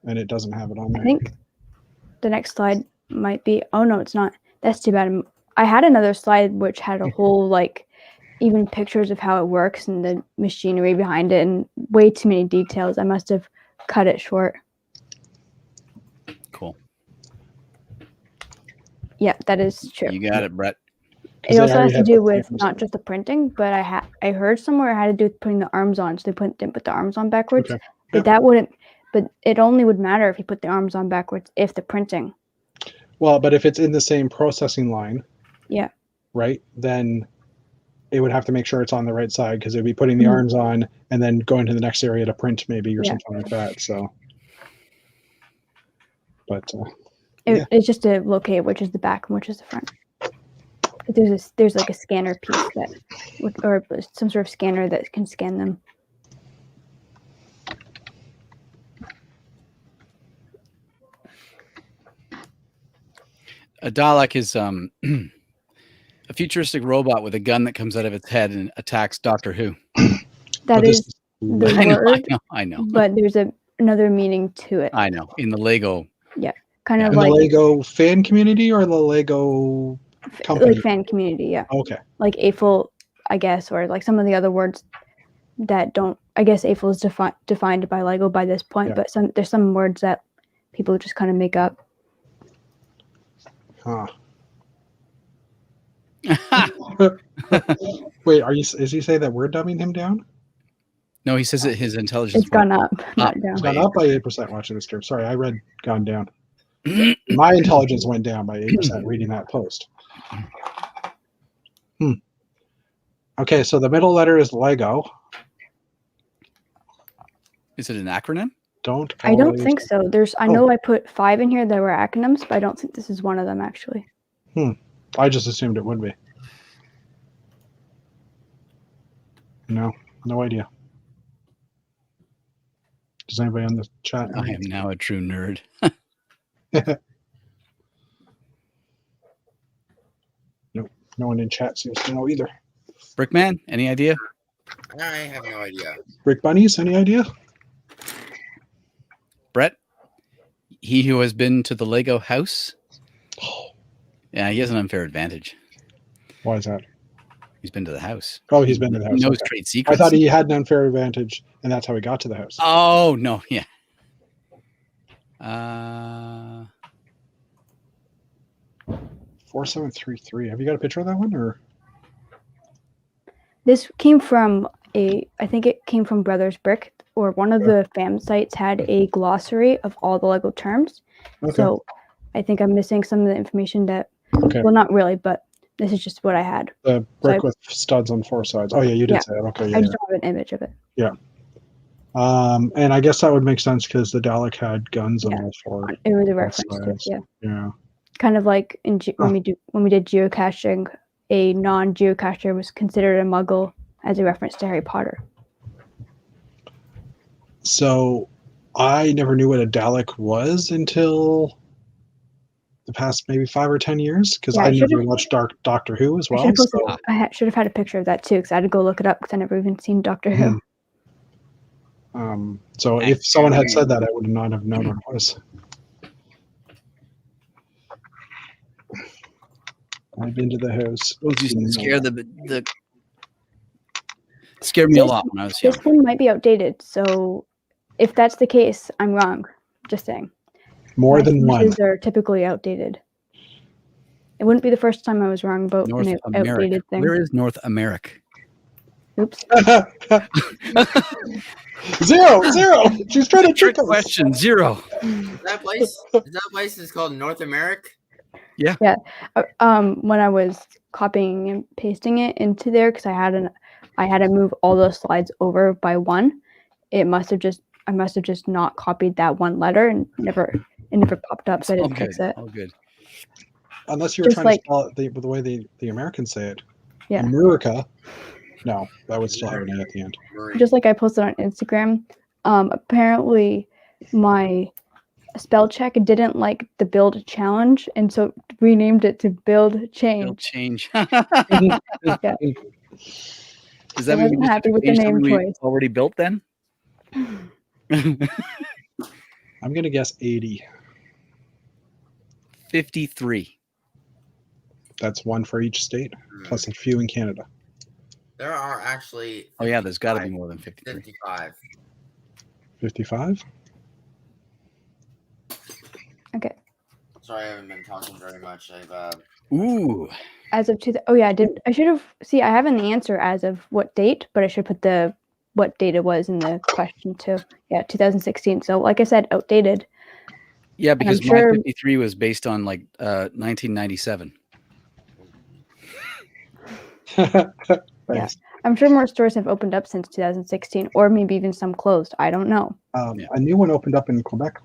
And it doesn't have it on there. I think the next slide might be. Oh no, it's not. That's too bad. I had another slide which had a whole even pictures of how it works and the machinery behind it, and way too many details. I must have cut it short. Cool. Yeah, that is true. You got it, Brett. It also has to do with the not just the printing, but I heard somewhere it had to do with putting the arms on. So they didn't put the arms on backwards. Okay. But Yep. that wouldn't. But it only would matter if you put the arms on backwards if the printing. Well, but if it's in the same processing line, Yeah. right, then it would have to make sure it's on the right side because it'd be putting the Mhm. arms on and then going to the next area to print maybe or Yeah. something like that. So, but It's just to locate which is the back and which is the front. There's like a scanner piece or some sort of scanner that can scan them. A Dalek is a futuristic robot with a gun that comes out of its head and attacks Doctor Who. That is the word. I know. But there's another meaning to it. I know. In the Lego. Yeah. Kind of in like the Lego fan community or the Lego company? like fan community, yeah. Okay. Like AFL, I guess, or like some of the other words that don't. I guess AFL is defined by Lego by this point, Yeah. but there's some words that people just kind of make up. Huh. Wait, is he saying that we're dumbing him down? No, he says that his intelligence It's gone up, not down. It's gone up by 8% watching this stream. Sorry, I read gone down. My intelligence went down by 8% reading that post. Okay, so the middle letter is Lego. Is it an acronym? I don't think so. I know I put 5 in here that were acronyms, but I don't think this is one of them actually. I just assumed it would be. No idea. Does anybody on the chat know? I am now a true nerd. Nope. No one in chat seems to know either. Brickman, any idea? I have no idea. Brick Bunnies, any idea? Brett? He who has been to the Lego house? Yeah, he has an unfair advantage. Why is that? He's been to the house. Oh, he's been to the house. He knows Okay. trade secrets. I thought he had an unfair advantage, and that's how he got to the house. Oh, no, yeah. 4733. Have you got a picture of that one, or? This came from I think it came from Brothers Brick, or one of the fam sites had a glossary of all the Lego terms. Okay. So I think I'm missing some of the information that, Okay. well, not really, but this is just what I had. The brick with studs on 4 sides. Oh yeah, you did Yeah. say that. Okay, yeah. I just don't have an image of it. And I guess that would make sense because the Dalek had guns on all 4. It was a reference to, sides. yeah. Yeah. Kind of like when we did geocaching, a non-geocacher was considered a muggle as a reference to Harry Potter. So I never knew what a Dalek was until the past maybe 5 or 10 years because I never watched Doctor Who as well. I should have had a picture of that too because I had to go look it up because I never even seen Doctor Who. So if someone had said that, I would not have known what it was. I've been to the house. Scared me a lot when I was young. This one might be outdated, so if that's the case, I'm wrong. Just saying. More than one. These are typically outdated. It wouldn't be the first time I was wrong about an outdated thing. Where is North America? Oops. Zero. She's trying to trick us. Question 0. That place is called North America. Yeah. When I was copying and pasting it into there, because I had to move all those slides over by one. I must have just not copied that one letter and it never popped up, so I didn't fix it. Oh, good. Unless you were trying to spell it the way the Americans say it. Yeah. America. No, that would still have an A at the end. Just like I posted on Instagram, apparently my spell check didn't like the build challenge, and so renamed it to build change. Build change. Yeah. Does that I mean wasn't happy with the name choice. Already built then? I'm gonna guess 80. 53. That's one for each state, plus a few in Canada. There are actually. Oh yeah, there's got to be more than 53. 55. 55? Okay. Sorry, I haven't been talking very much. Ooh. As of oh yeah, I did. I should have. See, I have an answer as of what date, but I should put the what date it was in the question too. Yeah, 2016. So like I said, outdated. Yeah, because I'm sure- my 53 was based on like 1997. Thanks. I'm sure more stores have opened up since 2016, or maybe even some closed. I don't know. Yeah. A new one opened up in Quebec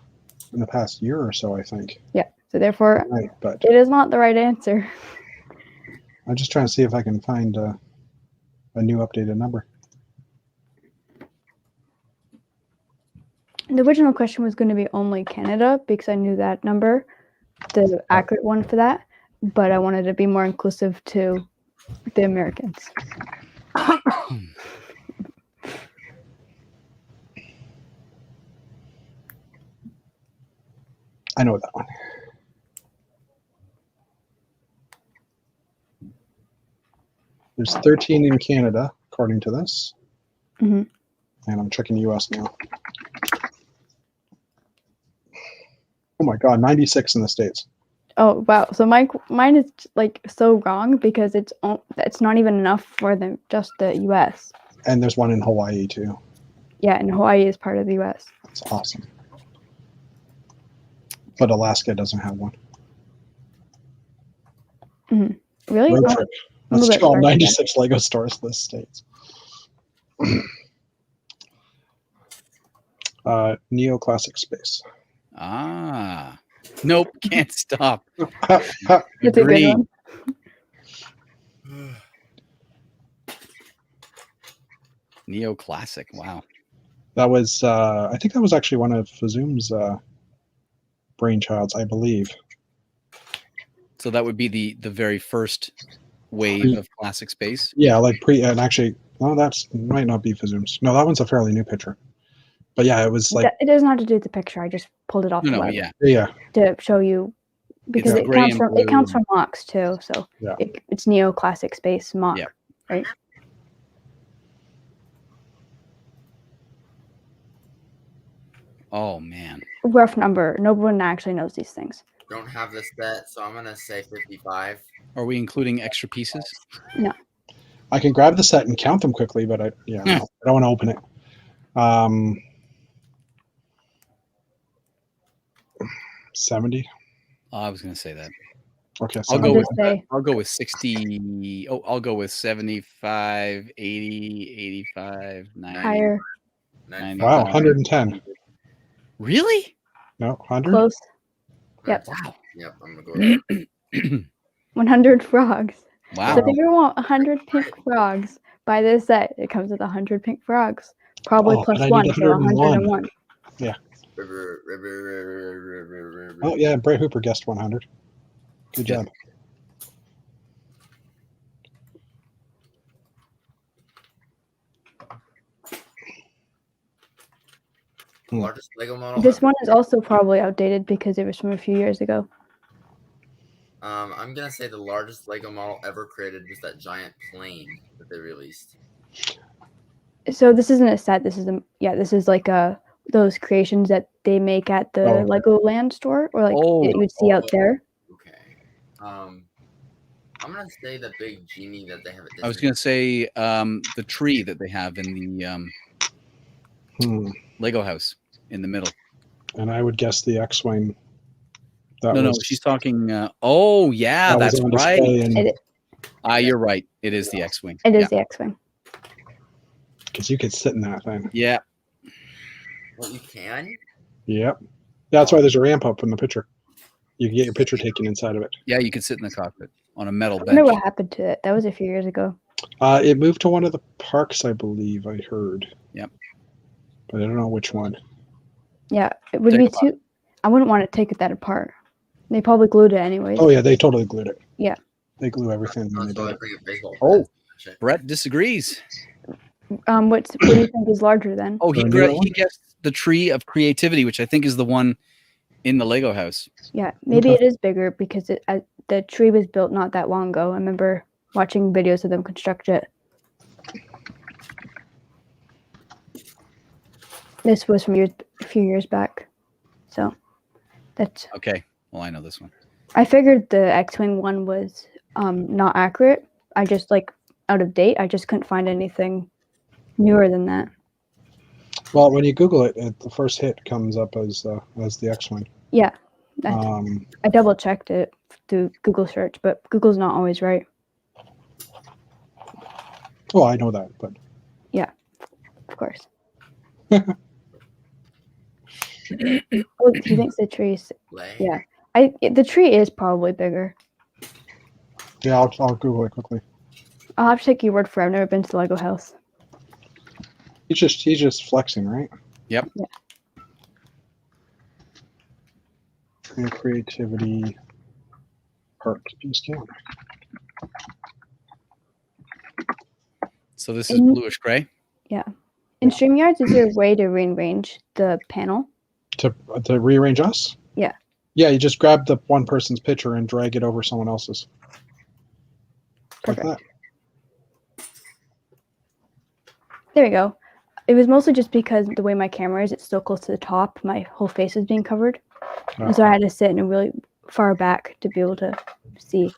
in the past year or so, I think. Yeah. So therefore, Right, but it is not the right answer. I'm just trying to see if I can find a new updated number. The original question was going to be only Canada because I knew that number, the accurate one for that, but I wanted to be more inclusive to the Americans. I know that one. There's 13 in Canada, according to this. Mhm. And I'm checking US now. Oh my God, 96 in the States. Oh wow! So mine is like so wrong because it's not even enough for just the U.S. And there's one in Hawaii too. Yeah, and Hawaii is part of the U.S. That's awesome. But Alaska doesn't have one. Really? Road Oh, trip. I'm a Let's bit do all far. 96 Lego stores in the States. Neoclassic space. Ah. Nope, can't stop. That's a good Agree. one. Neoclassic. Wow. That was, I think that was actually one of Fazoom's brainchilds, I believe. So that would be the very first wave of classic space. Yeah, like and actually, well, that's might not be Fazoom's. No, that one's a fairly new picture. But yeah, it was like, It doesn't have to do with the picture. I just pulled it off the No, web yeah. yeah, to show you because It's it gray counts and from blue and- mocks too. So Yeah. it's neoclassic space mock, Yeah. right? Oh man. Rough number. No one actually knows these things. Don't have this set, so I'm gonna say 55. Are we including extra pieces? I can grab the set and count them quickly, but I don't want to open it. 70. I was going to say that. Okay, I'll 70. go with just say I'll go with 60. Oh, I'll go with 75, 80, 85, 90. higher, 95. Wow, 110. Really? No, 100. close. Yep. Wow. Yep, I'm gonna go with 100 frogs. Wow. So if you want 100 pink frogs, buy this set. It comes with 100 pink frogs, probably Oh, plus but I one, need so 101. 101. River. Oh yeah, Brett Hooper guessed 100. Good Yeah. job. The largest Lego model. This ever one is also probably outdated because it was from a few years ago. I'm gonna say the largest Lego model ever created was that giant plane that they released. So this isn't a set. This is like those creations that they make at the Oh. Lego Land store, or like that you would see out there. Okay. I'm gonna say the big genie that they have at Disney. I was going to say the tree that they have in the Lego house in the middle. And I would guess the X-wing. No, she's talking. Oh, yeah, that was that's on right. display in- You're right. It is the X-wing. It is the X-wing. because you could sit in that thing. Yeah. Well, you can. Yep. That's why there's a ramp up in the picture. You can get your picture taken inside of it. Yeah, you could sit in the cockpit on a metal I wonder bench. what happened to it. That was a few years ago. It moved to one of the parks, I believe. I heard. Yep. But I don't know which one. Yeah, it would Take be it apart. too. I wouldn't want to take that apart. They probably glued it anyways. Oh yeah, they totally glued it. Yeah. They glue everything when they So do I it. bring a baseball. Oh. Shit. Brett disagrees. What do you think is larger then? Oh, he The newer one? guessed the tree of creativity, which I think is the one in the Lego house. Yeah, maybe Okay. it is bigger because the tree was built not that long ago. I remember watching videos of them construct it. This was from a few years back, so that's Okay. Well, I know this one. I figured the X-Wing one was not accurate. I just out of date. I just couldn't find anything newer than that. Well, when you Google it, the first hit comes up as the X-Wing. Yeah. Um, I double checked it through Google search, but Google's not always right. oh, I know that, but Of course. Oh, he thinks the tree's Lay. yeah. The tree is probably bigger. yeah, I'll Google it quickly. I'll have to take your word for it. I've never been to the Lego house. He's just flexing, right? Yep. Yeah. And creativity part piece count. So this is bluish gray. In StreamYards, is there a way to rearrange the panel? To rearrange us? Yeah. Yeah, you just grab the one person's picture and drag it over someone else's. Perfect. Like that. There we go. It was mostly just because the way my camera is, it's so close to the top. My whole face is being covered. Oh. And so I had to sit in a really far back to be able to see.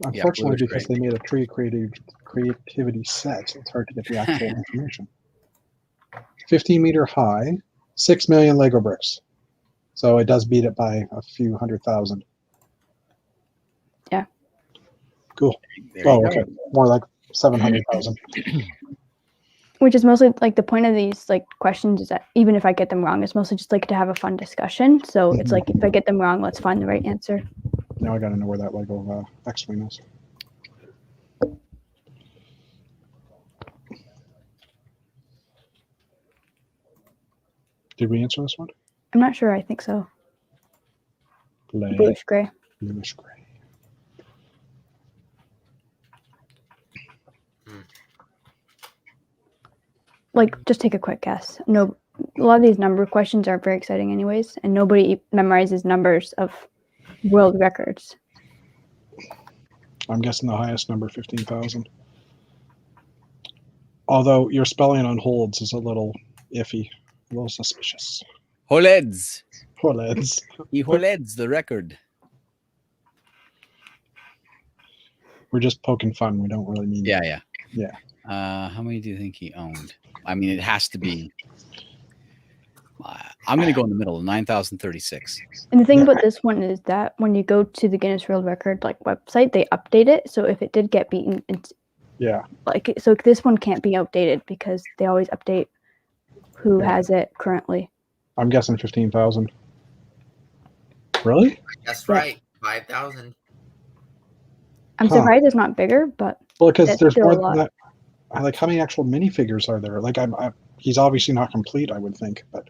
Unfortunately, bluish because gray. they made a tree creativity set, it's hard to get the actual information. 15-meter high, 6 million Lego bricks. So it does beat it by a few 100,000. Yeah. Cool. There you Oh, go. okay. More like 700,000. Which is mostly the point of these questions is that even if I get them wrong, it's mostly just to have a fun discussion. So it's if I get them wrong, let's find the right answer. Now I got to know where that Lego X-Wing is. Did we answer this one? I'm not sure. I think so. Bluish gray. Bluish gray. Just take a quick guess. No, a lot of these number questions aren't very exciting anyways, and nobody memorizes numbers of world records. I'm guessing the highest number, 15,000. Although your spelling on holds is a little iffy, a little suspicious. Holeds. Holds. He holeds the record. We're just poking fun. We don't really mean Yeah. Yeah. How many do you think he owned? I mean, it has to be. I'm going to go in the middle, 9,036. And the thing about this one is that when you go to the Guinness World Record website, they update it. So if it did get beaten, it's Yeah. so this one can't be outdated because they always update who has it currently. I'm guessing 15,000. Really? That's Yeah. right. 5,000. I'm Huh. surprised it's not bigger, but Well, because That's there's still more a than lot. that. How many actual minifigures are there? He's obviously not complete, I would think, but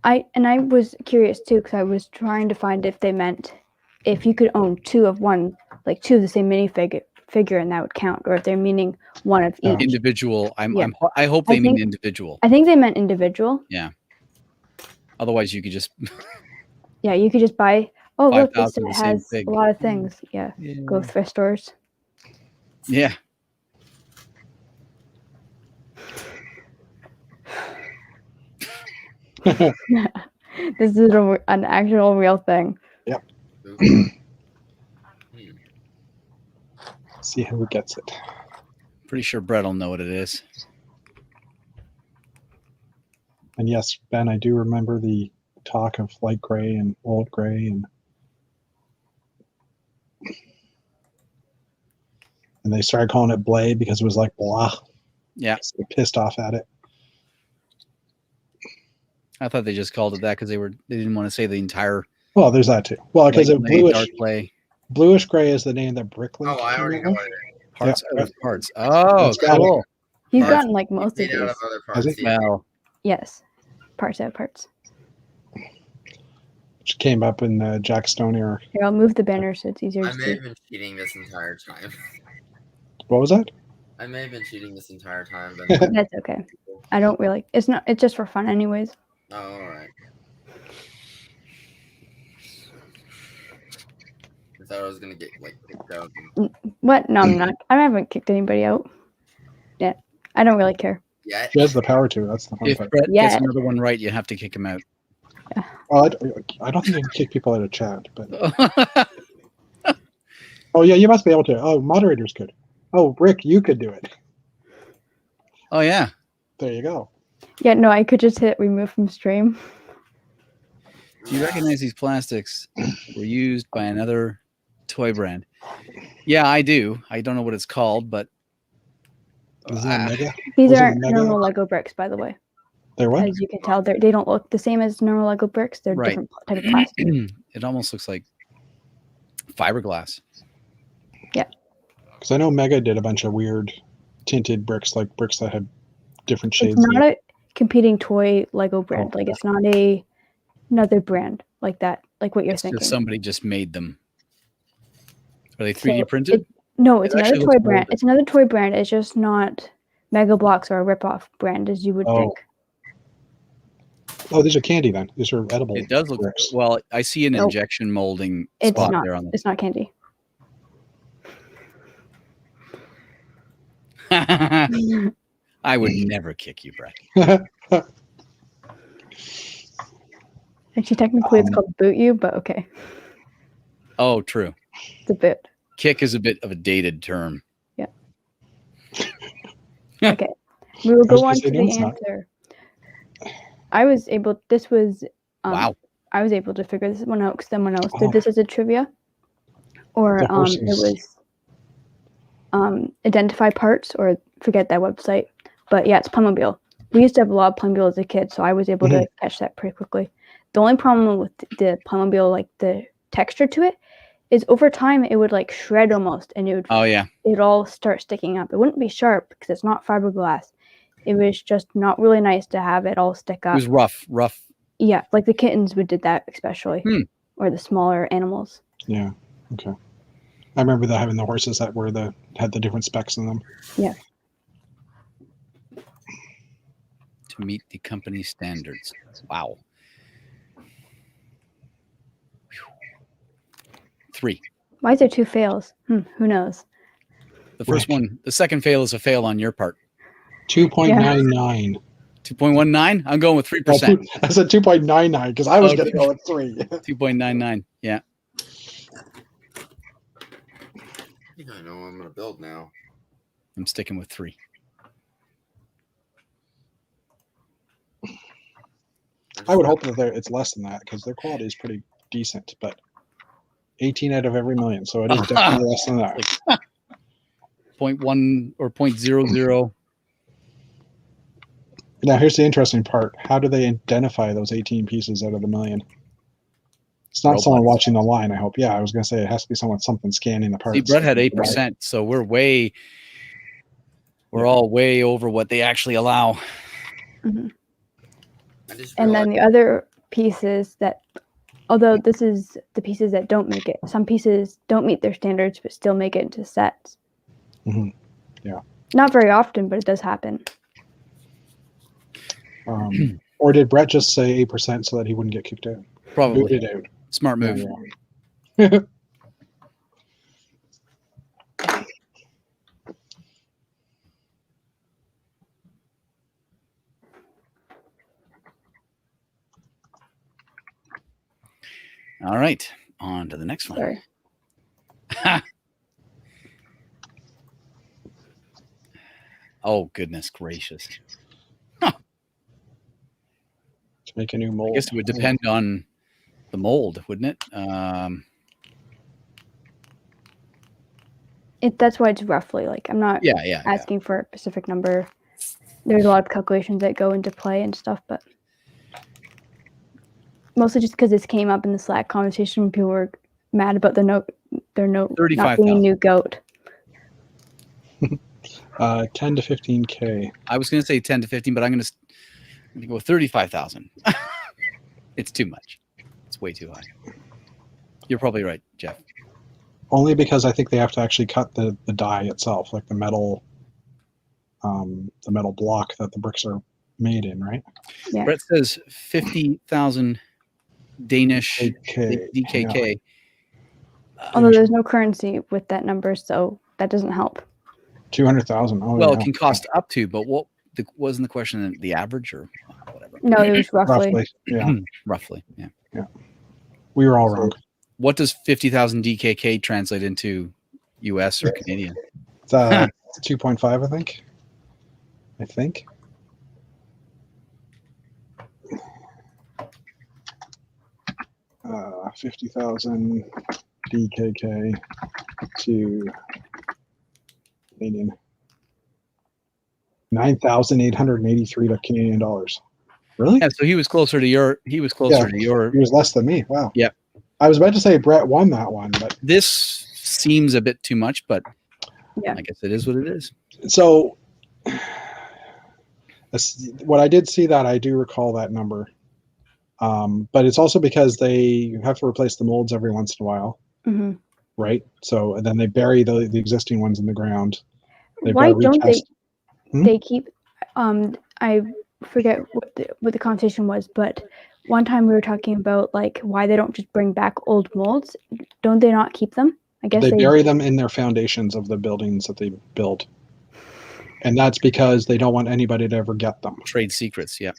I was curious too because I was trying to find if they meant if you could own two of one, two of the same figure, and that would count, or if they're meaning one of Yeah. each. Individual. I hope I they mean think- individual. I think they meant individual. Otherwise, you could just. Yeah, you could just buy. Oh, look, this 5,000 set the same has fig. a lot of things. Yeah, go thrift stores. Yeah. This is an actual real thing. see who gets it. Pretty sure Brett will know what it is. And yes, Ben, I do remember the talk of light gray and old gray, and they started calling it Blade because it was like blah. Yeah. So they're pissed off at it. I thought they just called it that because they didn't want to say the entire. Well, there's that too. Well, because light play, bluish dark play. Bluish gray is the name that Bricklink. Oh, I already came know up what with. it is. Parts Yeah. out of parts. Oh, That's got it. cool. He's Parts gotten most of Made out these. of other Has parts. it? Yeah. Well, Yes, parts out parts. Which came up in the Jack Stone era. Here, I'll move the banner so it's easier I to may see. have been cheating this entire time. What was that? I may have been cheating this entire time, but That's okay. I don't really. It's not. It's just for fun, anyways. oh, all right. I thought I was gonna get kicked out. What? No, I'm not. I haven't kicked anybody out. Yeah, I don't really care. Yet. She has the power to. That's the fun If part. Brett Yeah. gets another one right, you have to kick him out. Well, I don't think you can kick people out of chat, but oh yeah, you must be able to. Oh, moderators could. Oh, Rick, you could do it. Oh yeah. There you go. Yeah, no, I could just hit remove from stream. Do you recognize these plastics were used by another toy brand? Yeah, I do. I don't know what it's called, but Is it a Mega? These Was it aren't Mega? normal Lego bricks, by the way. They're what? As you can tell, they don't look the same as normal Lego bricks. They're Right. different type of plastic. It almost looks like fiberglass. Because I know Mega did a bunch of weird tinted bricks, like bricks that had different shades. It's not a competing toy Lego brand. Oh. Like it's not another brand like that. Like what you're It's thinking. just somebody just made them. Are they 3D So printed? No, it's It another actually toy looks brand. molded. It's another toy brand. It's just not Mega Bloks or a ripoff brand as you would Oh. think. Oh, these are candy then. These are edible. It does look bricks. well. I see an Nope. injection molding It's spot not. there on It's not candy. the. I would never kick you, Brett. Actually, technically, it's called boot you, but okay, Oh, true. it's a boot. Kick is a bit of a dated term. Okay, we will I was go gonna on say, to no, the it's not. answer. I was able. This was. Wow. I was able to figure this one out because someone else did this as a trivia, or The it horses. was identify parts, or forget that website. But yeah, it's Playmobil. We used to have a lot of Playmobil as a kid, so I was able to catch that pretty quickly. The only problem with the Playmobil, like the texture to it, is over time it would like shred almost, and Oh yeah. it'd all start sticking up. It wouldn't be sharp because it's not fiberglass. It was just not really nice to have it all stick It up. was rough. Yeah, like the kittens would did that especially, or the smaller animals. Yeah. Okay. I remember having the horses that had the different specs in them. Yeah. To meet the company standards. Wow. 3. Why is there 2 fails? Who knows? The first one, the second fail is a fail on your part. 2.99. 2.19? I'm going with 3%. I said 2.99 because I was Oh, going to go with 3. 2.99. Yeah. I think I know what I'm gonna build now. I'm sticking with 3. I would hope that it's less than that because their quality is pretty decent, but 18 out of every million, so it is definitely less than that. 0.1 or 0.00. Now, here's the interesting part. How do they identify those 18 pieces out of the million? It's not someone Robots. watching the line, I hope. Yeah, I was going to say it has to be something scanning the parts. See, Brett had 8%, so we're all way over what they actually allow. Mm-hmm. I just And then realized- the other pieces that, although this is the pieces that don't make it, some pieces don't meet their standards but still make it into sets. Mhm. Yeah. Not very often, but it does happen. Or did Brett just say 8% so that he wouldn't get kicked out? Probably. Booted out. Smart move. Yeah. All right. On to the next one. Sorry. Oh, goodness gracious. To make a new mold. I guess it would depend on the mold, wouldn't it? That's why it's roughly like I'm not Yeah. asking for a specific number. There's a lot of calculations that go into play and stuff, but mostly just because this came up in the Slack conversation when people were mad about their note not being a 35,000. new goat. 10 to 15K. I was going to say 10 to 15, but I'm going to go 35,000. It's too much. It's way too high. You're probably right, Jeff. Only because I think they have to actually cut the die itself, like the metal block that the bricks are made in, right? Yeah. Brett says 50,000 Danish DKK. DKK. Although there's no currency with that number, so that doesn't help. 200,000. Oh, Well, yeah. it can cost up to, but wasn't the question the average or whatever? No, it was roughly. Roughly. Yeah. Roughly, yeah. We were all So, wrong. What does 50,000 DKK translate into US or Canadian? It's 2.5, I think. 50,000 DKK to Canadian. 9,883 Canadian dollars. Really? Yeah, so he was closer to your. He was closer to your. He was less than me. Wow. Yep. I was about to say Brett won that one, but This seems a bit too much, but Yeah. I guess it is what it is. so what I did see that I do recall that number, but it's also because they have to replace the molds every once in a while, Hmm. right? So and then they bury the existing ones in the ground. They've Why got to don't retest. they keep? I forget what the conversation was, but one time we were talking about like why they don't just bring back old molds. Don't they not keep them? I guess They bury them in their foundations of the buildings that they build, and that's because they don't want anybody to ever get them. Trade secrets, yeah.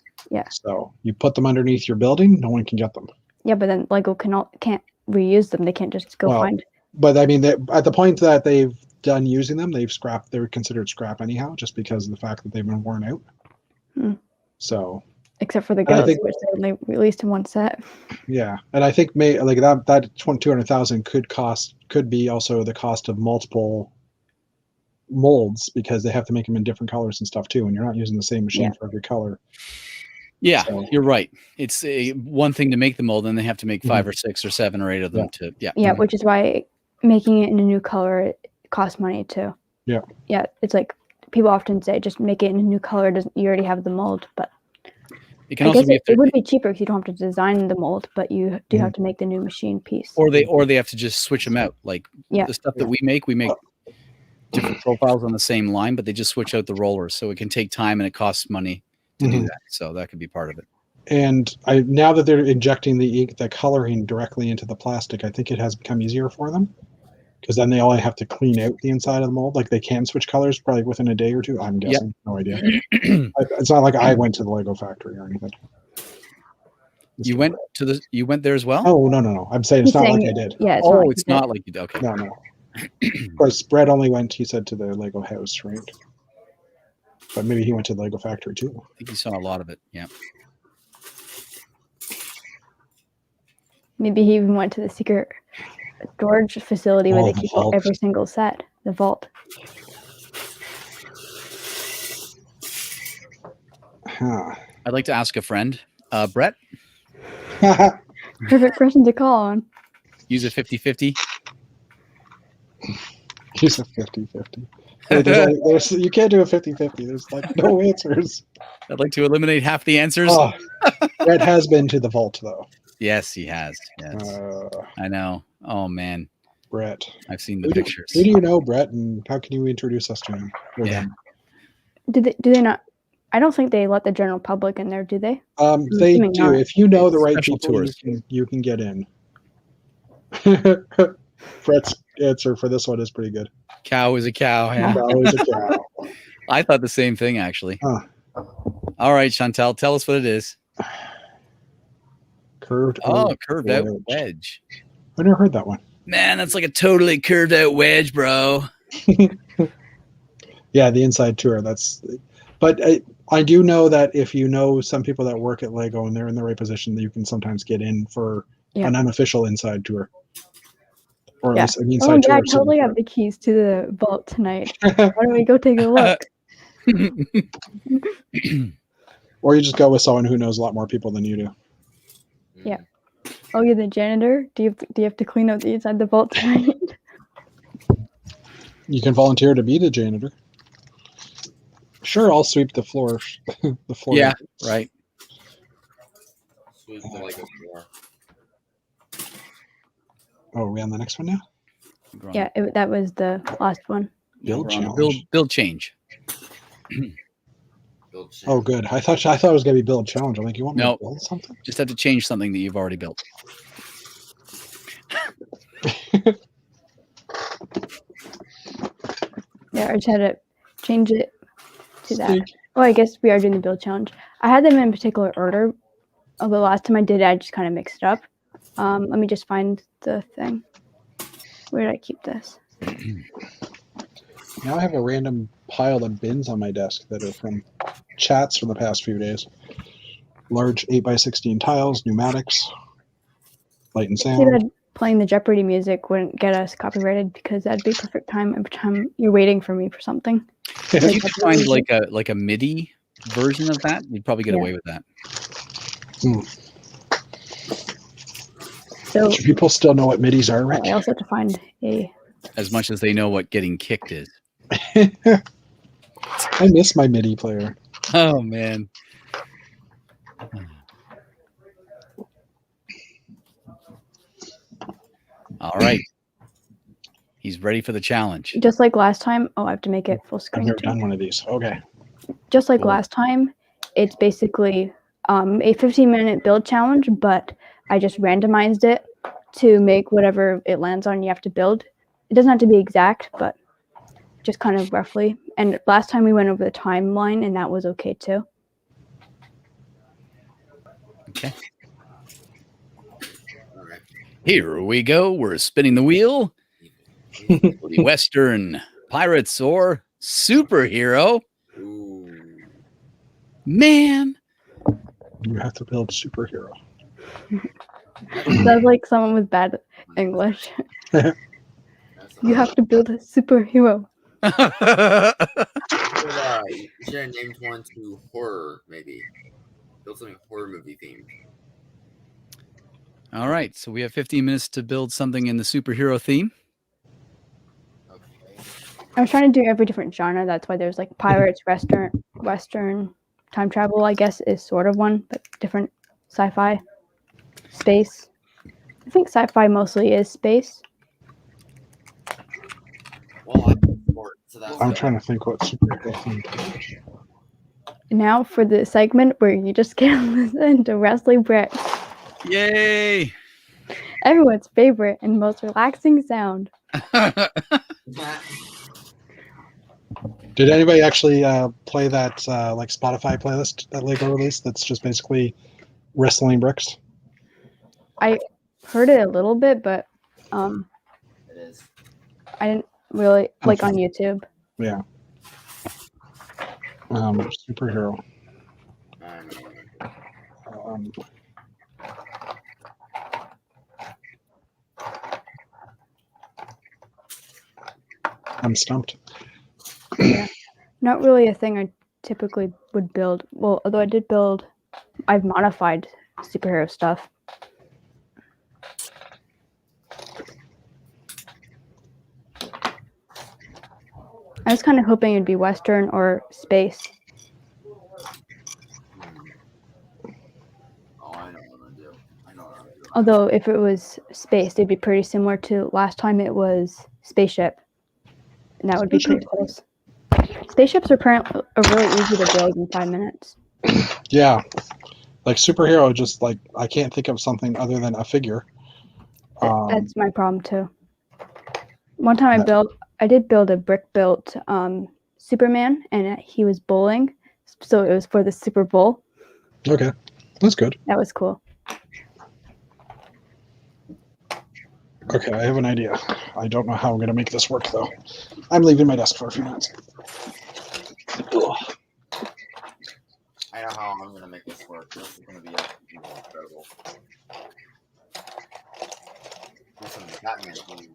So you put them underneath your building, no one can get them. Yeah, but then Lego can't reuse them. They can't just go Well, find. But I mean, at the point that they've done using them, they've scrapped. They're considered scrap anyhow, just because of the fact that they've been worn out. Hmm. So Except for the I girls, think- which they only released in one set. yeah, and I think like that 200,000 could be also the cost of multiple molds because they have to make them in different colors and stuff too, and you're not using the same machine Yeah. for every color. Yeah, So- you're right. It's one thing to make the mold, and they have to make 5 or 6 or 7 or 8 of them to. Yeah. Yeah, which is why making it in a new color costs money too. Yeah. Yeah, it's like people often say just make it in a new color. Doesn't you already have the mold? But It can I also guess be it would be cheaper because you don't have to design the mold, but you do have to make the new machine piece. or they have to just switch them out. Like Yeah. the stuff that we make different profiles on the same line, but they just switch out the rollers, so it can take time and it costs money to do Mhm. that. So that could be part of it. And now that they're injecting the ink, the coloring directly into the plastic, I think it has become easier for them because then they only have to clean out the inside of the mold. Like they can switch colors probably within a day or two. I'm guessing. No idea. It's not like I went to the Lego factory or anything. You went there as well? Oh no! I'm saying it's He's not saying like I did. Yeah, It's not like you did. Okay. No. Of course, Brett only went. He said to the Lego house, right? But maybe he went to the Lego factory too. I think you saw a lot of it. Yeah. Maybe he even went to the secret storage facility where Oh, they the keep vault. every single set, the vault. Huh. I'd like to ask a friend, Brett, Perfect person to call on. use a 50-50. He's a 50-50. You can't do a 50-50. There's like no answers. I'd like to eliminate half the answers. Oh, Brett has been to the vault though. Yes, he has. Yes. I know. Oh man, Brett. I've seen the Who pictures. do you know, Brett, and how can you introduce us to him? Or Yeah. them? Do they not? I don't think they let the general public in there, do they? They assuming do. not. If you know the right Special people, tours. you can get in. Brett's answer for this one is pretty good. Cow is a cow. Yeah. Cow is a cow. I thought the same thing actually. Huh. All right, Chantal, tell us what it is. Curved. Oh, out curved out wedge. wedge. I never heard that one. Man, that's like a totally curved out wedge, bro. Yeah, the inside tour. But I do know that if you know some people that work at Lego and they're in the right position, that you can sometimes get in for an unofficial inside tour, or at Yeah. least an Oh inside yeah, tour. I of some totally sort. have the keys to the vault tonight. Why don't we go take a look? Or you just go with someone who knows a lot more people than you do. Yeah. Oh, you're the janitor? Do you have to clean up the inside the vault tonight? You can volunteer to be the janitor. Sure, I'll sweep the floor. The floor. Yeah, right. Sweep the Lego floor. Oh, are we on the next one now? Yeah, that was the last one. Build We're on challenge. build change. Build shit. Oh, good. I thought it was gonna be build challenge. I'm like, you want me No. to build something? Just have to change something that you've already built. Yeah, I just had to change it to that. Oh, I guess we are doing the build challenge. I had them in particular order. Although last time I did, I just kind of mixed it up. Let me just find the thing. Where did I keep this? Now I have a random pile of bins on my desk that are from chats from the past few days. Large 8x16 tiles, pneumatics, light and See sound. that playing the Jeopardy music wouldn't get us copyrighted because that'd be perfect time every time you're waiting for me for something. If you could find like a MIDI version of that, you'd probably get Yeah. away with that. So Do people still know what midis are, Rick? I also have to find a. As much as they know what getting kicked is. I miss my MIDI player. Oh man. All right. He's ready for the challenge. Just like last time. Oh, I have to make it full I've screen never too. done one of these. Okay. Just like Cool. last time, it's basically a 15-minute build challenge, but I just randomized it to make whatever it lands on you have to build. It doesn't have to be exact, but just kind of roughly. And last time we went over the timeline, and that was okay too. Okay. All right. Here we go. We're spinning the wheel. The Western pirates or superhero. Ooh. Man. You have to build superhero. Sounds like someone with bad English. You have to build a superhero. You should have named one to horror, maybe. Build something horror movie themed. All right. So we have 15 minutes to build something in the superhero theme. Okay. I was trying to do every different genre. That's why there's like pirates, Western, time travel, I guess, is sort of one, but different sci-fi, space. I think sci-fi mostly is space. Well, I can sport, so that's I'm good. trying to think what superhero theme. Now for the segment where you just can listen to Wesley Brick, Yay. everyone's favorite and most relaxing sound. Did anybody actually play that like Spotify playlist that Lego released? That's just basically wrestling bricks. I heard it a little bit, but It is. I didn't really like on YouTube. Yeah. Superhero. Um, I'm stumped. Yeah. Not really a thing I typically would build. Well, although I've modified superhero stuff. I was kind of hoping it'd be Western or space. Oh, I know what I'm gonna do. Although if it was space, it'd be pretty similar to last time it was spaceship. And that would be pretty close. Spaceships are really easy to build in 5 minutes. Yeah. Like superhero, just like I can't think of something other than a figure. That's my problem too. One time I did build a brick-built Superman, and he was bowling, so it was for the Super Bowl. Okay, that's good. That was cool. Okay, I have an idea. I don't know how I'm going to make this work, though. I'm leaving my desk for a few minutes. Ugh. I know how I'm gonna make this work. This is gonna be incredible. Do some Batman things.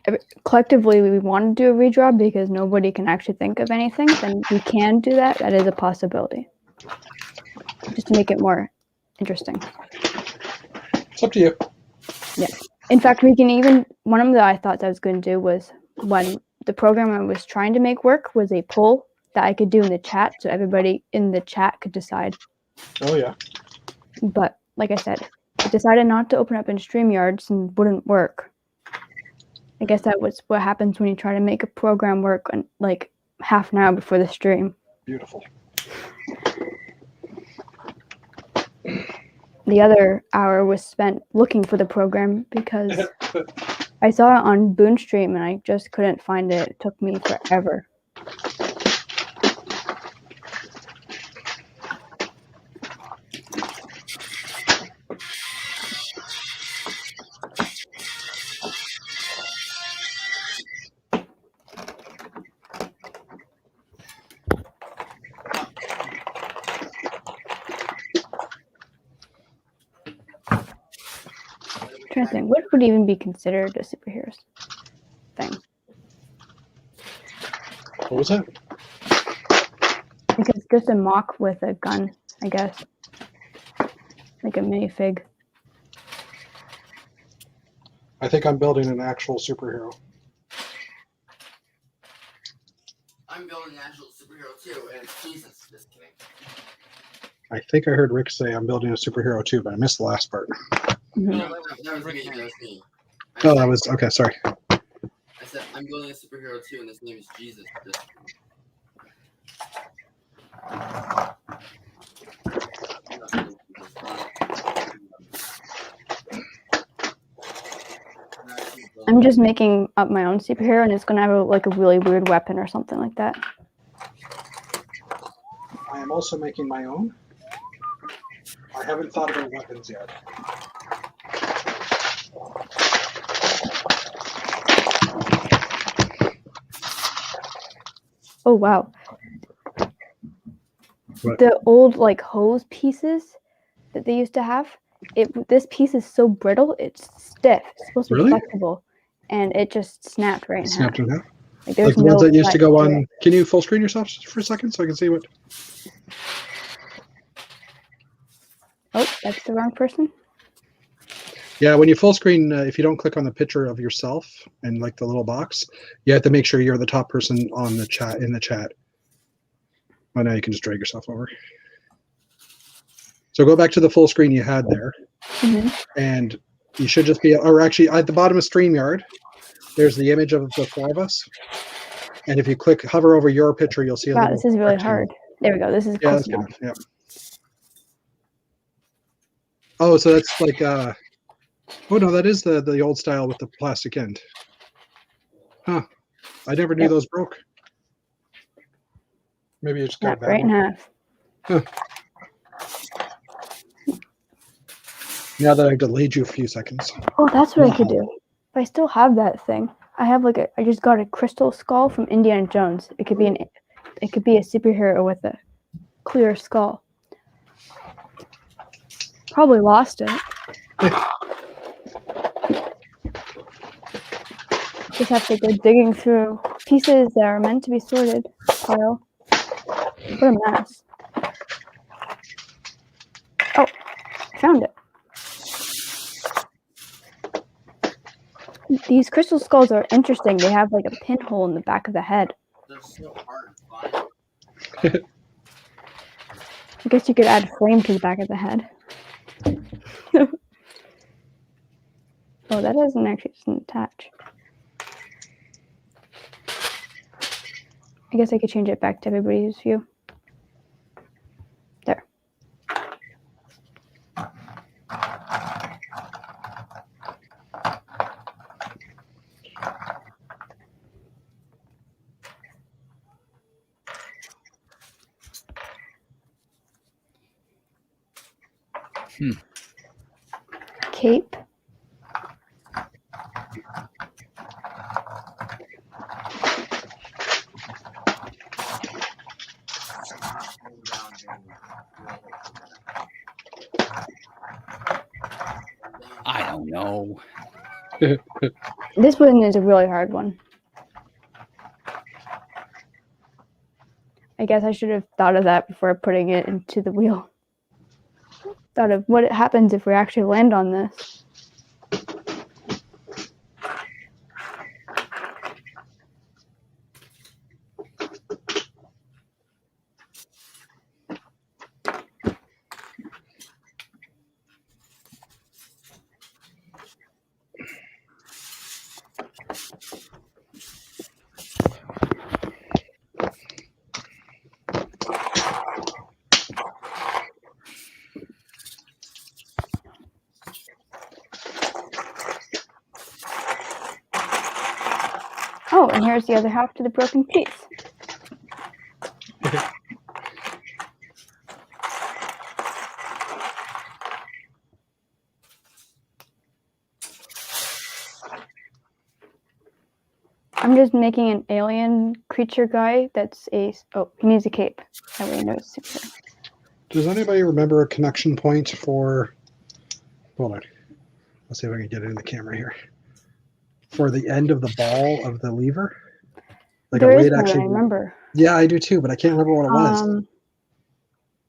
If collectively we want to do a redraw because nobody can actually think of anything, then we can do that. That is a possibility. Just to make it more interesting. It's up to you. Yeah. In fact, we can even, one of the I thought I was going to do was when the program I was trying to make work was a poll that I could do in the chat so everybody in the chat could decide. Oh, yeah. But like I said, I decided not to open up in StreamYards and wouldn't work. I guess that was what happens when you try to make a program work on, like half an hour before the stream. Beautiful. The other hour was spent looking for the program because I saw it on Boonstream and I just couldn't find it. It took me forever. I'm trying to think, what would even be considered a superhero thing? What was that? Because just a mock with a gun, I guess. Like a minifig. I think I'm building an actual superhero. I'm building an actual superhero too, and it's Jesus. Just kidding. I think I heard Rick say I'm building a superhero too, but I missed the last part. Mhm. No, that was me. That was me. Oh, that was okay. Sorry. I said I'm building a superhero too, and his name is Jesus. Just I'm just making up my own superhero and it's going to have like a really weird weapon or something like that. I am also making my own. I haven't thought about weapons yet. Oh, wow. What? The old like hose pieces that they used to have, this piece is so brittle, it's stiff. It's supposed to be Really? flexible, and it just snapped right in half. Snapped in half. Like there's Like the ones no that used to flex go to on. it. Can you full screen yourself for a second so I can see what? Oh, that's the wrong person. Yeah, when you full screen, if you don't click on the picture of yourself and like the little box, you have to make sure you're the top person on the chat in the chat. Oh, now you can just drag yourself over. So go back to the full screen you had there, and you should just be, or actually at the bottom of StreamYard, there's the image of the four of us. And if you hover over your picture, you'll see a Wow, little this is really cartoon. hard. There we go. This is Yeah, close that's good enough. enough. Yeah. Oh, so that's like, oh no, that is the old style with the plastic end. Huh. I never knew Yep. those broke. Maybe you just got a Snapped bad right in one. half. Now that I've delayed you a few seconds. Oh, that's what I could Wow. do. If I still have that thing, I have like I just got a crystal skull from Indiana Jones. It could be a superhero with a clear skull. Probably lost it. Just have to go digging through pieces that are meant to be sorted. Pile. What a mess. Oh, I found it. These crystal skulls are interesting. They have like a pinhole in the back of the head. they're so hard to find. I guess you could add flame to the back of the head. Oh, that doesn't attach. I guess I could change it back to everybody's view. There. Cape. I don't know. This one is a really hard one. I guess I should have thought of that before putting it into the wheel. Thought of what happens if we actually land on this. Oh, and here's the other half to the broken piece. I'm just making an alien creature guy that's he needs a cape. That way he knows super. Does anybody remember a connection point for, hold on, let's see if I can get it in the camera here, for the end of the ball of the lever? Like There a way is to one, actually, I remember. yeah, I do too, but I can't remember what it was.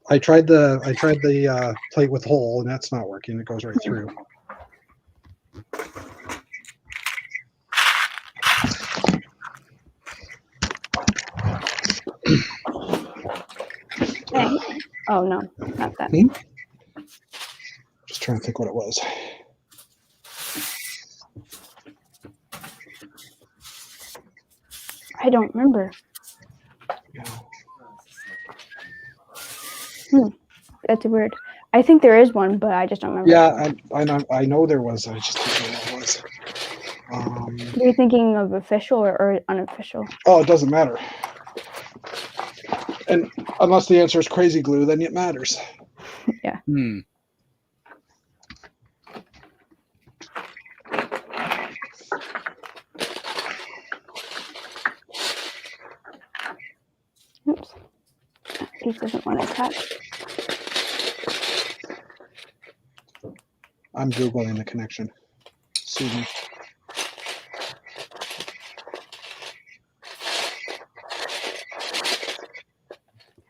I tried the plate with hole, and that's not working. It goes right through. Oh no, not that. Just trying to think what it was. I don't remember. That's weird. I think there is one, but I just don't remember. Yeah, I know there was. I just don't know what it was. Are you thinking of official or unofficial? Oh, it doesn't matter. And unless the answer is crazy glue, then it matters. Yeah. Oops. That piece doesn't want to attach. I'm Googling the connection. Excuse me.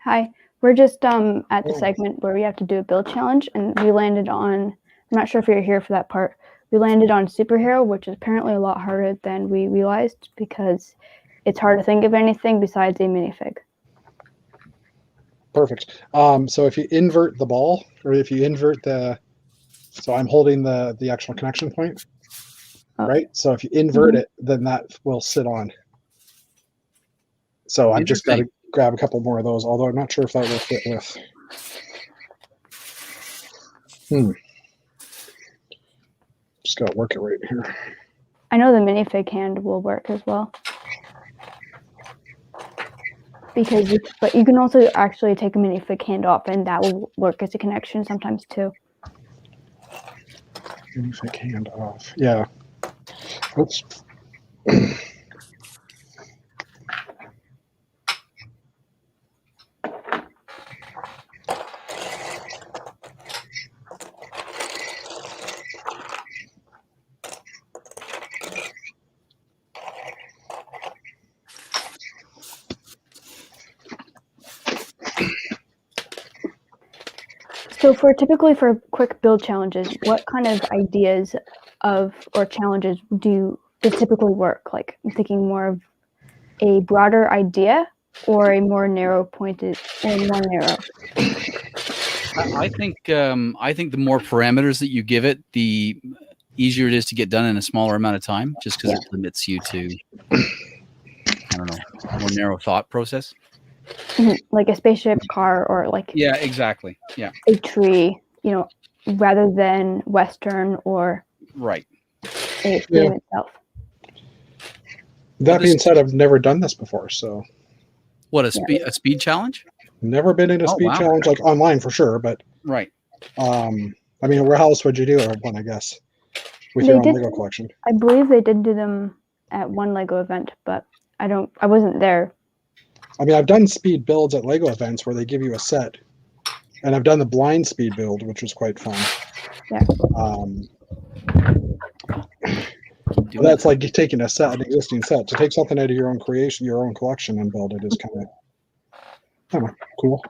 Hi. We're just at the segment where we have to do a build challenge, and we landed on, I'm not sure if you're here for that part, we landed on superhero, which is apparently a lot harder than we realized because it's hard to think of anything besides a minifig. Perfect. So if you invert the ball, or if you invert the, so I'm holding the actual connection point, right? So if you invert it, then that will sit on. So I've just got to grab a couple more of those, although I'm not sure if that will fit with. Just got to work it right here. I know the minifig hand will work as well. But you can also actually take a minifig hand off, and that will work as a connection sometimes too. Minifig hand off. Yeah. Oops. So typically for quick build challenges, what kind of ideas or challenges does typically work? Like I'm thinking more of a broader idea or a more narrow pointed or more narrow. I think the more parameters that you give it, the easier it is to get done in a smaller amount of time, just because it limits you to, I don't know, a more narrow thought process. Like a spaceship, car, or like exactly. Yeah, a tree, rather than Western or right. A game itself. That being said, I've never done this before, so. What, a speed challenge? Never been in a speed challenge, like online for sure, but. Right. I mean, where else would you do one, I guess, with your own Lego collection? I believe they did do them at one Lego event, but I wasn't there. I mean, I've done speed builds at Lego events where they give you a set, and I've done the blind speed build, which was quite fun. Yeah. That's like taking an existing set. To take something out of your own creation, your own collection, and build it is kind of cool.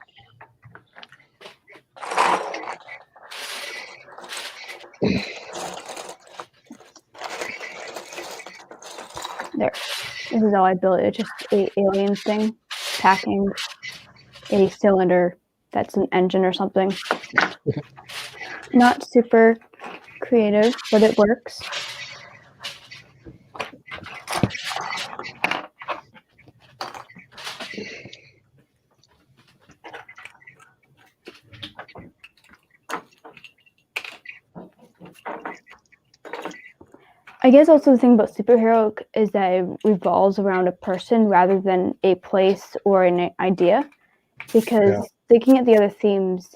There. This is how I built it. It's just a alien thing, packing a cylinder that's an engine or something. Not super creative, but it works. I guess also the thing about superhero is that it revolves around a person rather than a place or an idea. Because thinking at the other themes,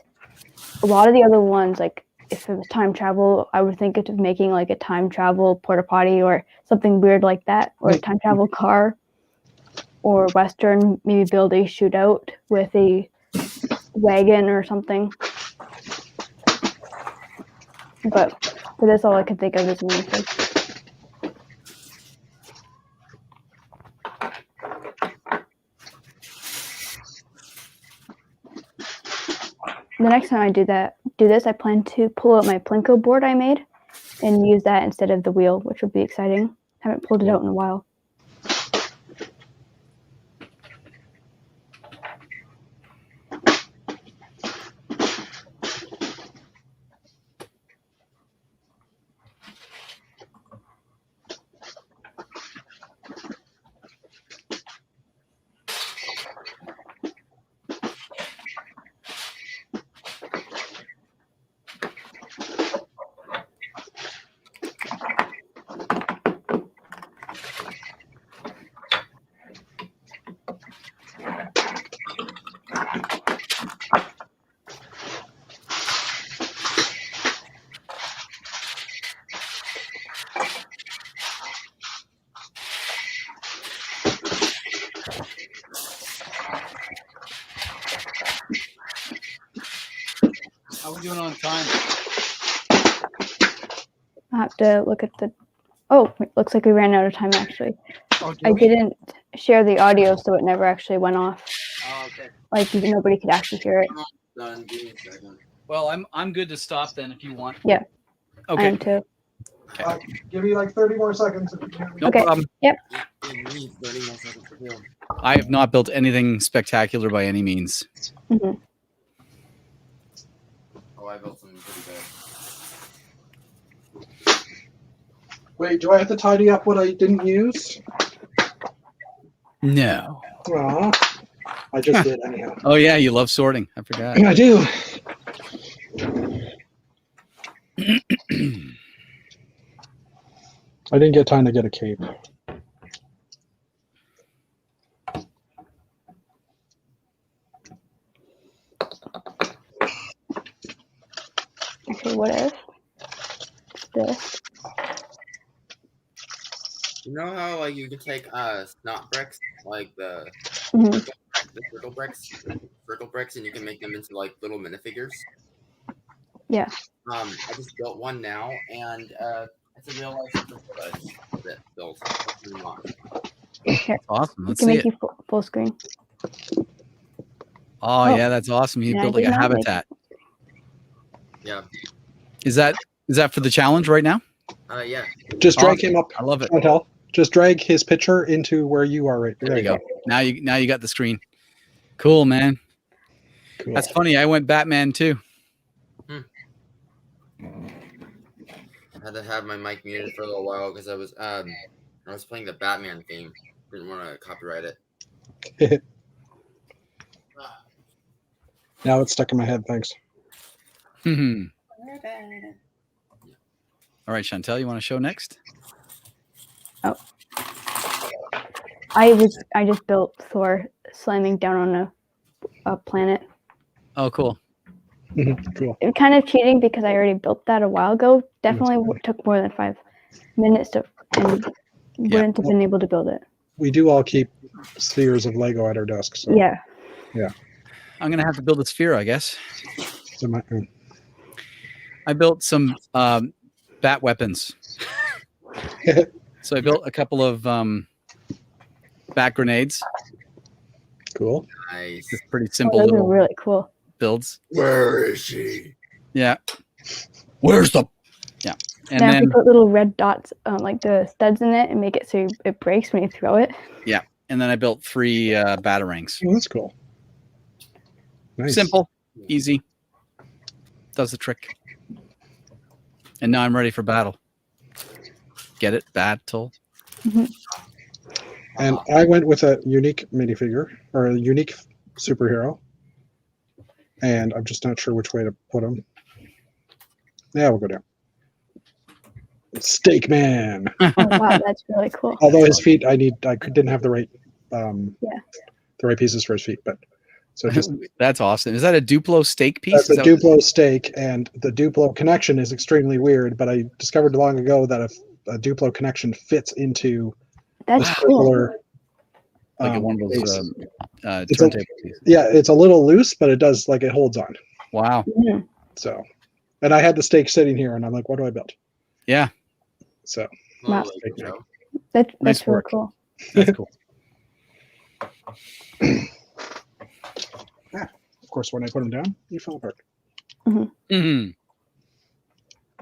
a lot of the other ones, like if it was time travel, I would think of making like a time travel porta potty or something weird like that, or a time travel car, or Western, maybe build a shootout with a wagon or something. But for this, all I could think of is minifig. The next time I do this, I plan to pull out my Plinko board I made and use that instead of the wheel, which would be exciting. Haven't pulled it out in a while. How are we doing on time? I'll have to look at the... Oh, it looks like we ran out of time, actually. Oh, I didn't share the audio, so it never actually went off. Oh, okay. Like, nobody could actually hear it. Done. Give me a second. Well, I'm good to stop then if you want. Yeah. I Okay. am too. Give me like 30 more seconds. No Okay. problem. Yep. Give me 30 more seconds to do. I have not built anything spectacular by any means. Mm-hmm. Oh, I built something pretty big. Wait, do I have to tidy up what I didn't use? No. I just did anyhow. Oh yeah, you love sorting. I forgot. I do. I didn't get time to get a cape. Actually, what if this? You know how like you can take SNOT bricks, like the Mhm. circle bricks, and you can make them into like little minifigures. Yeah. I just built one now, and it's a real life superhero that built. Here, Awesome. I Let's can see make it. you full screen. Oh yeah, that's awesome. You Yeah, I built like did a not make habitat. Yeah. Is that for the challenge right now? Yeah. Just drag Awesome. him up. I love it. Chantel. Just drag his picture into where you are right There you go. Now you got the screen. Cool, man. Cool. That's funny. I went Batman too. I had to have my mic muted for a little while because I was playing the Batman theme. Didn't want to copyright it. Now it's stuck in my head. Thanks. All right, Chantel, you want to show next? I just built Thor slamming down on a planet. Oh, cool. Cool. It kind of cheating because I already built that a while ago. Definitely took more than 5 minutes to, and wouldn't have been able to build it. We do all keep spheres of Lego at our desks. So. Yeah. I'm gonna have to build a sphere, I guess. So I built some bat weapons. So I built a couple of bat grenades. Cool. Nice. Just pretty simple Those are little really cool. builds. Where is she? Yeah. Where's the? Yeah. And now if then you put little red dots, like the studs in it, and make it so it breaks when you throw it. yeah. And then I built 3 batarangs. Oh, that's cool. Nice. Simple, easy. Does the trick. And now I'm ready for battle. Get it? Battle. And I went with a unique minifigure or a unique superhero. And I'm just not sure which way to put him. Yeah, we'll go down. Steak Man. Oh wow, that's really cool. Although his feet, I didn't have the right pieces for his feet, but so just That's awesome. Is that a Duplo steak piece? that's a Duplo steak, and the Duplo connection is extremely weird. But I discovered long ago that a Duplo connection fits into That's the cool. circular. Like one of base. those It's turntable pieces. Yeah, it's a little loose, but it does it holds on. Wow. Mhm. So, and I had the steak sitting here, and I'm like, what do I build? Yeah, So Wow. Little Joe. That's Nice really work. cool. that's cool. of course, when I put them down, you fall apart. Hmm.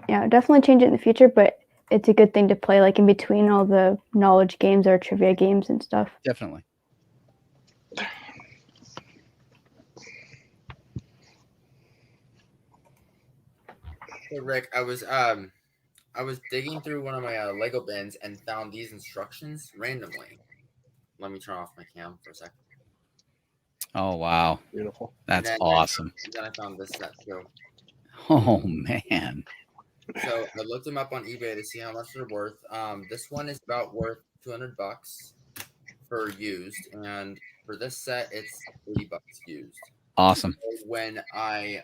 Yeah, definitely change it in the future, but it's a good thing to play like in between all the knowledge games or trivia games and stuff. Definitely. Hey Rick, I was digging through one of my Lego bins and found these instructions randomly. Let me turn off my cam for a second. Oh wow, Beautiful. that's then awesome. And then I found this set too. Oh man. So I looked them up on eBay to see how much they're worth. This one is about worth $200 for used, and for this set, it's $80 used. Awesome. So when I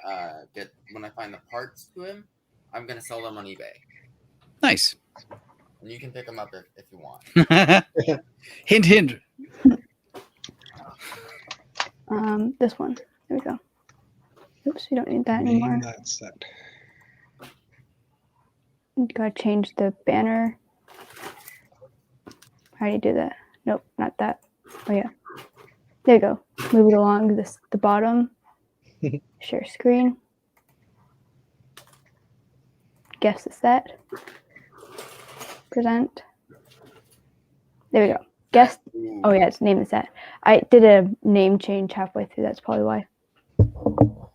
find the parts to him, I'm gonna sell them on eBay, Nice. and you can pick them up if you want. Hint, hint. This one. There we go. Oops, we don't need that anymore. Name that set. Gotta change the banner. How do you do that? Nope, not that. Oh yeah. There you go. Move it along the bottom. Share screen. Guess the set. Present. There we go. Guess. Ooh. Oh yeah, it's name the set. I did a name change halfway through. That's probably why. Looks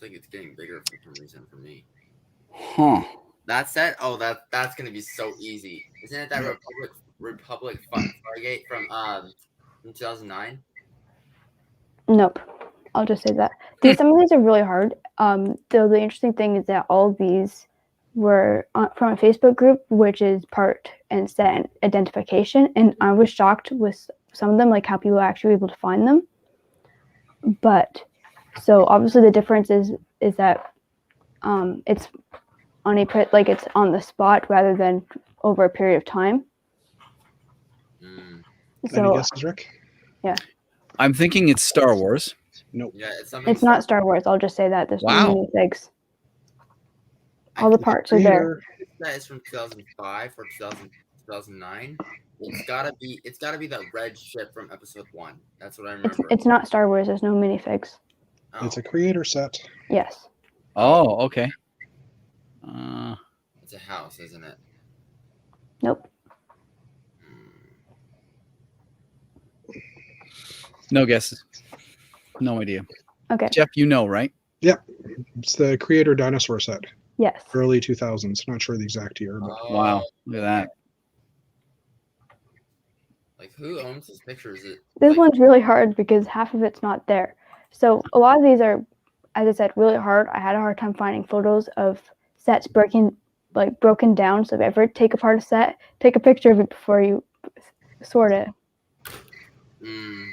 like it's getting bigger for some reason for me. Huh. That set? Oh, that's gonna be so easy. Isn't it that Republic Fargate from 2009? Nope. I'll just say that. Some of these are really hard. Though the interesting thing is that all of these were from a Facebook group, which is part and set identification, and I was shocked with some of them, like how people actually were able to find them. But so obviously the difference is that it's on it's on the spot rather than over a period of time. Mm. Any So guesses, Rick? I'm thinking it's Star Wars. Nope. Yeah, it's something. it's not Star Wars. I'll just say that there's Wow. no minifigs. All the parts are there. That is from 2005 or 2009. It's gotta be that red ship from episode 1. That's what I remember. It's not Star Wars. There's no minifigs. Oh, It's a creator set. Yes. Oh, okay. it's a house, isn't it? Nope. No guesses. No idea. Okay. Jeff, you know, right? It's the creator dinosaur set. Yes. Early 2000s. Not sure the exact year, but Oh, Wow. Look at that. Like, who owns this picture? Is it This like, one's really hard because half of it's not there. So a lot of these are, as I said, really hard. I had a hard time finding photos of sets broken down. So if you ever take apart a set, take a picture of it before you sort it. mm,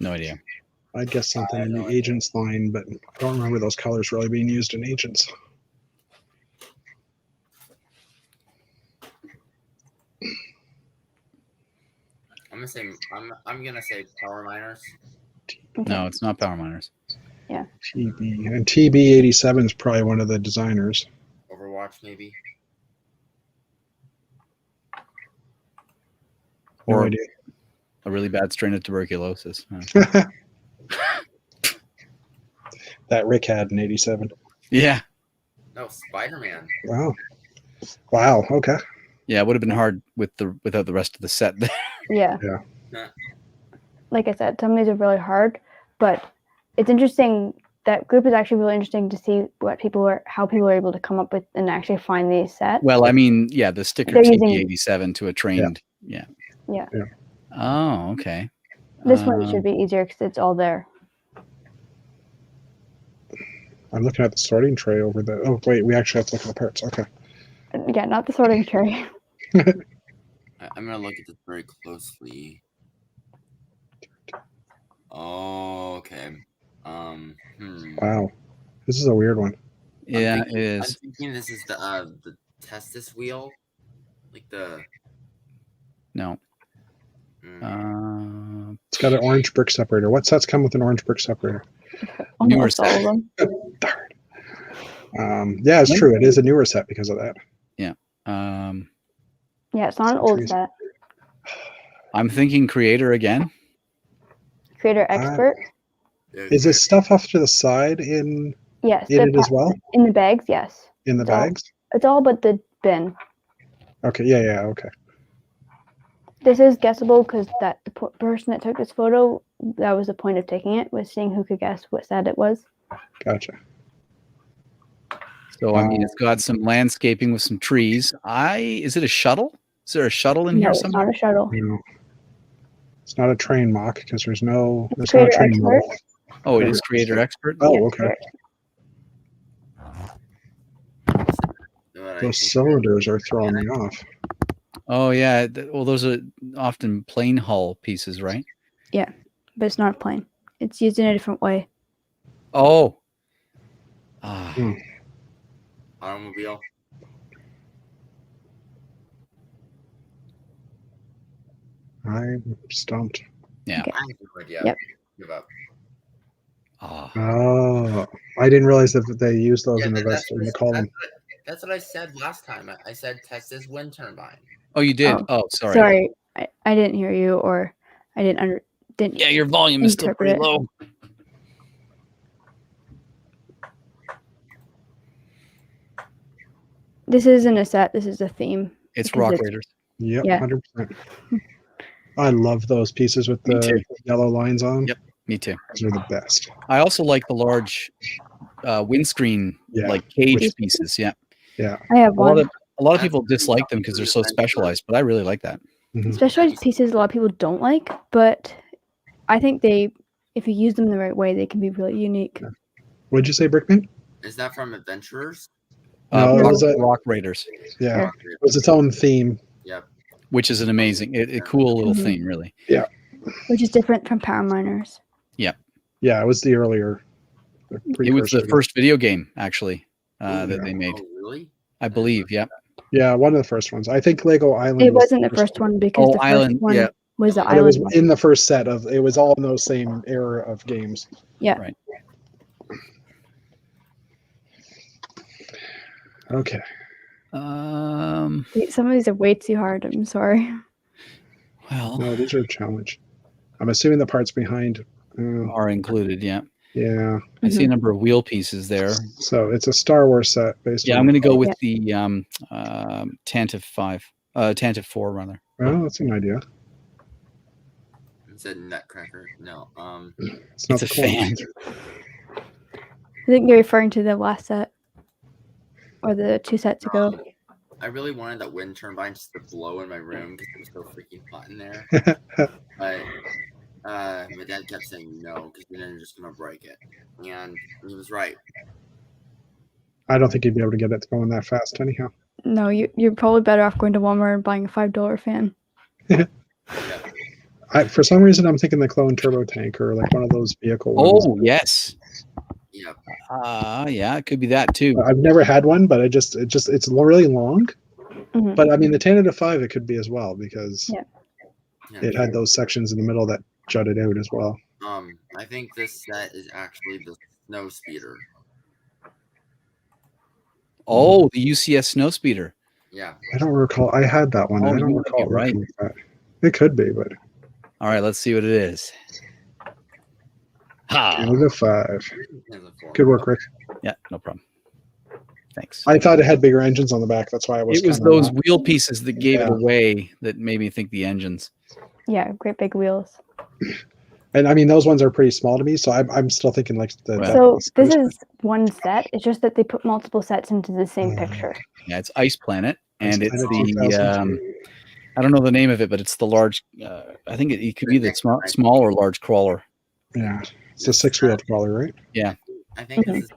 No idea. I'd guess something I in know the it. Agents line, but I don't remember those colors really being used in Agents. I'm gonna say Power Miners. Okay. No, it's not Power Miners. TB. And TB87 is probably one of the designers. Overwatch, maybe. No Or idea. a really bad strain of tuberculosis. Huh. That Rick had in 87. Yeah. No, Spider-Man. Wow. Wow. Okay. Yeah, it would have been hard without the rest of the set there. Yeah. Yeah. Like I said, some of these are really hard, but it's interesting. That group is actually really interesting to see how people are able to come up with and actually find these sets. Well, I mean, yeah, the sticker They're using- TB87 to a trained Yeah. Yeah. Oh, okay. This one should be easier because it's all there. I'm looking at the sorting tray over there. Oh, wait, we actually have to look at the parts. Okay. Yeah, not the sorting tray. I'm gonna look at this very closely. Oh, okay. Wow. This is a weird one. Yeah, I'm it is. thinking this is the testis wheel, like the. No. It's got an orange brick separator. What sets come with an orange brick separator? Newer Almost all of them. Darn. Yeah, it's true. It is a newer set because of that. Yeah. Yeah, it's not an old set. I'm thinking creator again. Creator expert. Is this stuff off to the side in Yes. it as well? In the bags, yes. In the bags? It's all but the bin. Okay. Yeah. Okay. This is guessable because the person that took this photo, that was the point of taking it, was seeing who could guess what set it was. Gotcha. So I mean, it's got some landscaping with some trees. Is it a shuttle? Is there a shuttle in No, here it's somewhere? not a shuttle. No. It's not a train mock because there's not a Creator train expert. model. Oh, it is creator expert. Oh, Yeah, okay. What I Those think- cylinders are throwing me off. Oh yeah. Well, those are often plain hull pieces, right? But it's not a plane. It's used in a different way. Oh. Automobile. I'm stumped. Yeah. Okay. I have no idea. Yep. Give up. Oh, I didn't realize that they use those Yeah, in the column. That's what I said last time. I said Texas wind turbine. Oh, you did. Oh, Oh, sorry. Sorry, I didn't hear you, or I didn't Yeah, your volume is still interpret pretty it. low. This isn't a set. This is a theme. It's Because Rock it's- Raiders. Yep, Yeah. 100%. I love those pieces with Me too. the yellow lines on. Yep. Me too. Those are the best. I also like the large windscreen Yeah. like cage Which- pieces. Yeah. Yeah. I have A lot one. of people dislike them because they're so specialized, but I really like that. Mhm. Specialized pieces a lot of people don't like, but I think if you use them the right way, they can be really unique. What'd you say, Brickman? Is that from Adventurers? No, it was Rock Raiders, Yeah, Yeah. it was its own theme. Yep. which is an amazing, a cool little Mhm. theme, really. Which is different from Power Miners. Yeah, it was the earlier. It was the precursor. first video game, actually, Oh, that they made. Oh, really? I believe. Yeah. Yeah, one of the first ones. I think Lego Island. It was wasn't the first one because Oh, the first Island, one yeah. was the But it was island one. in the first set of. It was all in those same era of games. Yeah. Right. Okay. Some of these are way too hard. I'm sorry. Well, No, these are a challenge. I'm assuming the parts behind. are included. Yeah. Yeah. I see a number of wheel pieces there. So it's a Star Wars set based Yeah, on. I'm going to go with the Tantive 4 rather. Well, that's an idea. Is it Nutcracker? No. It's not It's the a clone. fan. I think you're referring to the last set or the 2 sets ago. I really wanted that wind turbine just to blow in my room because it was so freaking hot in there. But my dad kept saying no because then they're just gonna break it, and he was right. I don't think you'd be able to get it going that fast, anyhow. No, you're probably better off going to Walmart and buying a $5 fan. Yeah. For some reason, I'm thinking the clone turbo tank or like one of those vehicle ones. Oh, yes. Yep. Yeah, it could be that too. I've never had one, but it's really long. Mhm. But I mean, the 10 to 5, it could be as well because Yeah. it had those sections in the middle that jutted out as well. I think this set is actually the snow speeder. Oh, the UCS Snowspeeder. Yeah. I don't recall. I had that one. Oh, I don't you might recall. be right. looking at that. It could be, but All right, let's see what it is. 10 Ha! to 5. Good work, Rick. Yeah, no problem. Thanks. I thought it had bigger engines on the back. That's why I was. It was kinda those not- wheel pieces that gave it Yeah. away that made me think the engines. Yeah, great big wheels. And I mean, those ones are pretty small to me, so I'm still thinking like the. Well- So this is one set. It's just that they put multiple sets into the same picture. Yeah, it's Ice Planet, and Ice it's Planet the 2002. I don't know the name of it, but it's the large. I think it could be the small or large crawler. Yeah, it's a 6-wheeled crawler, right? Yeah, I think it's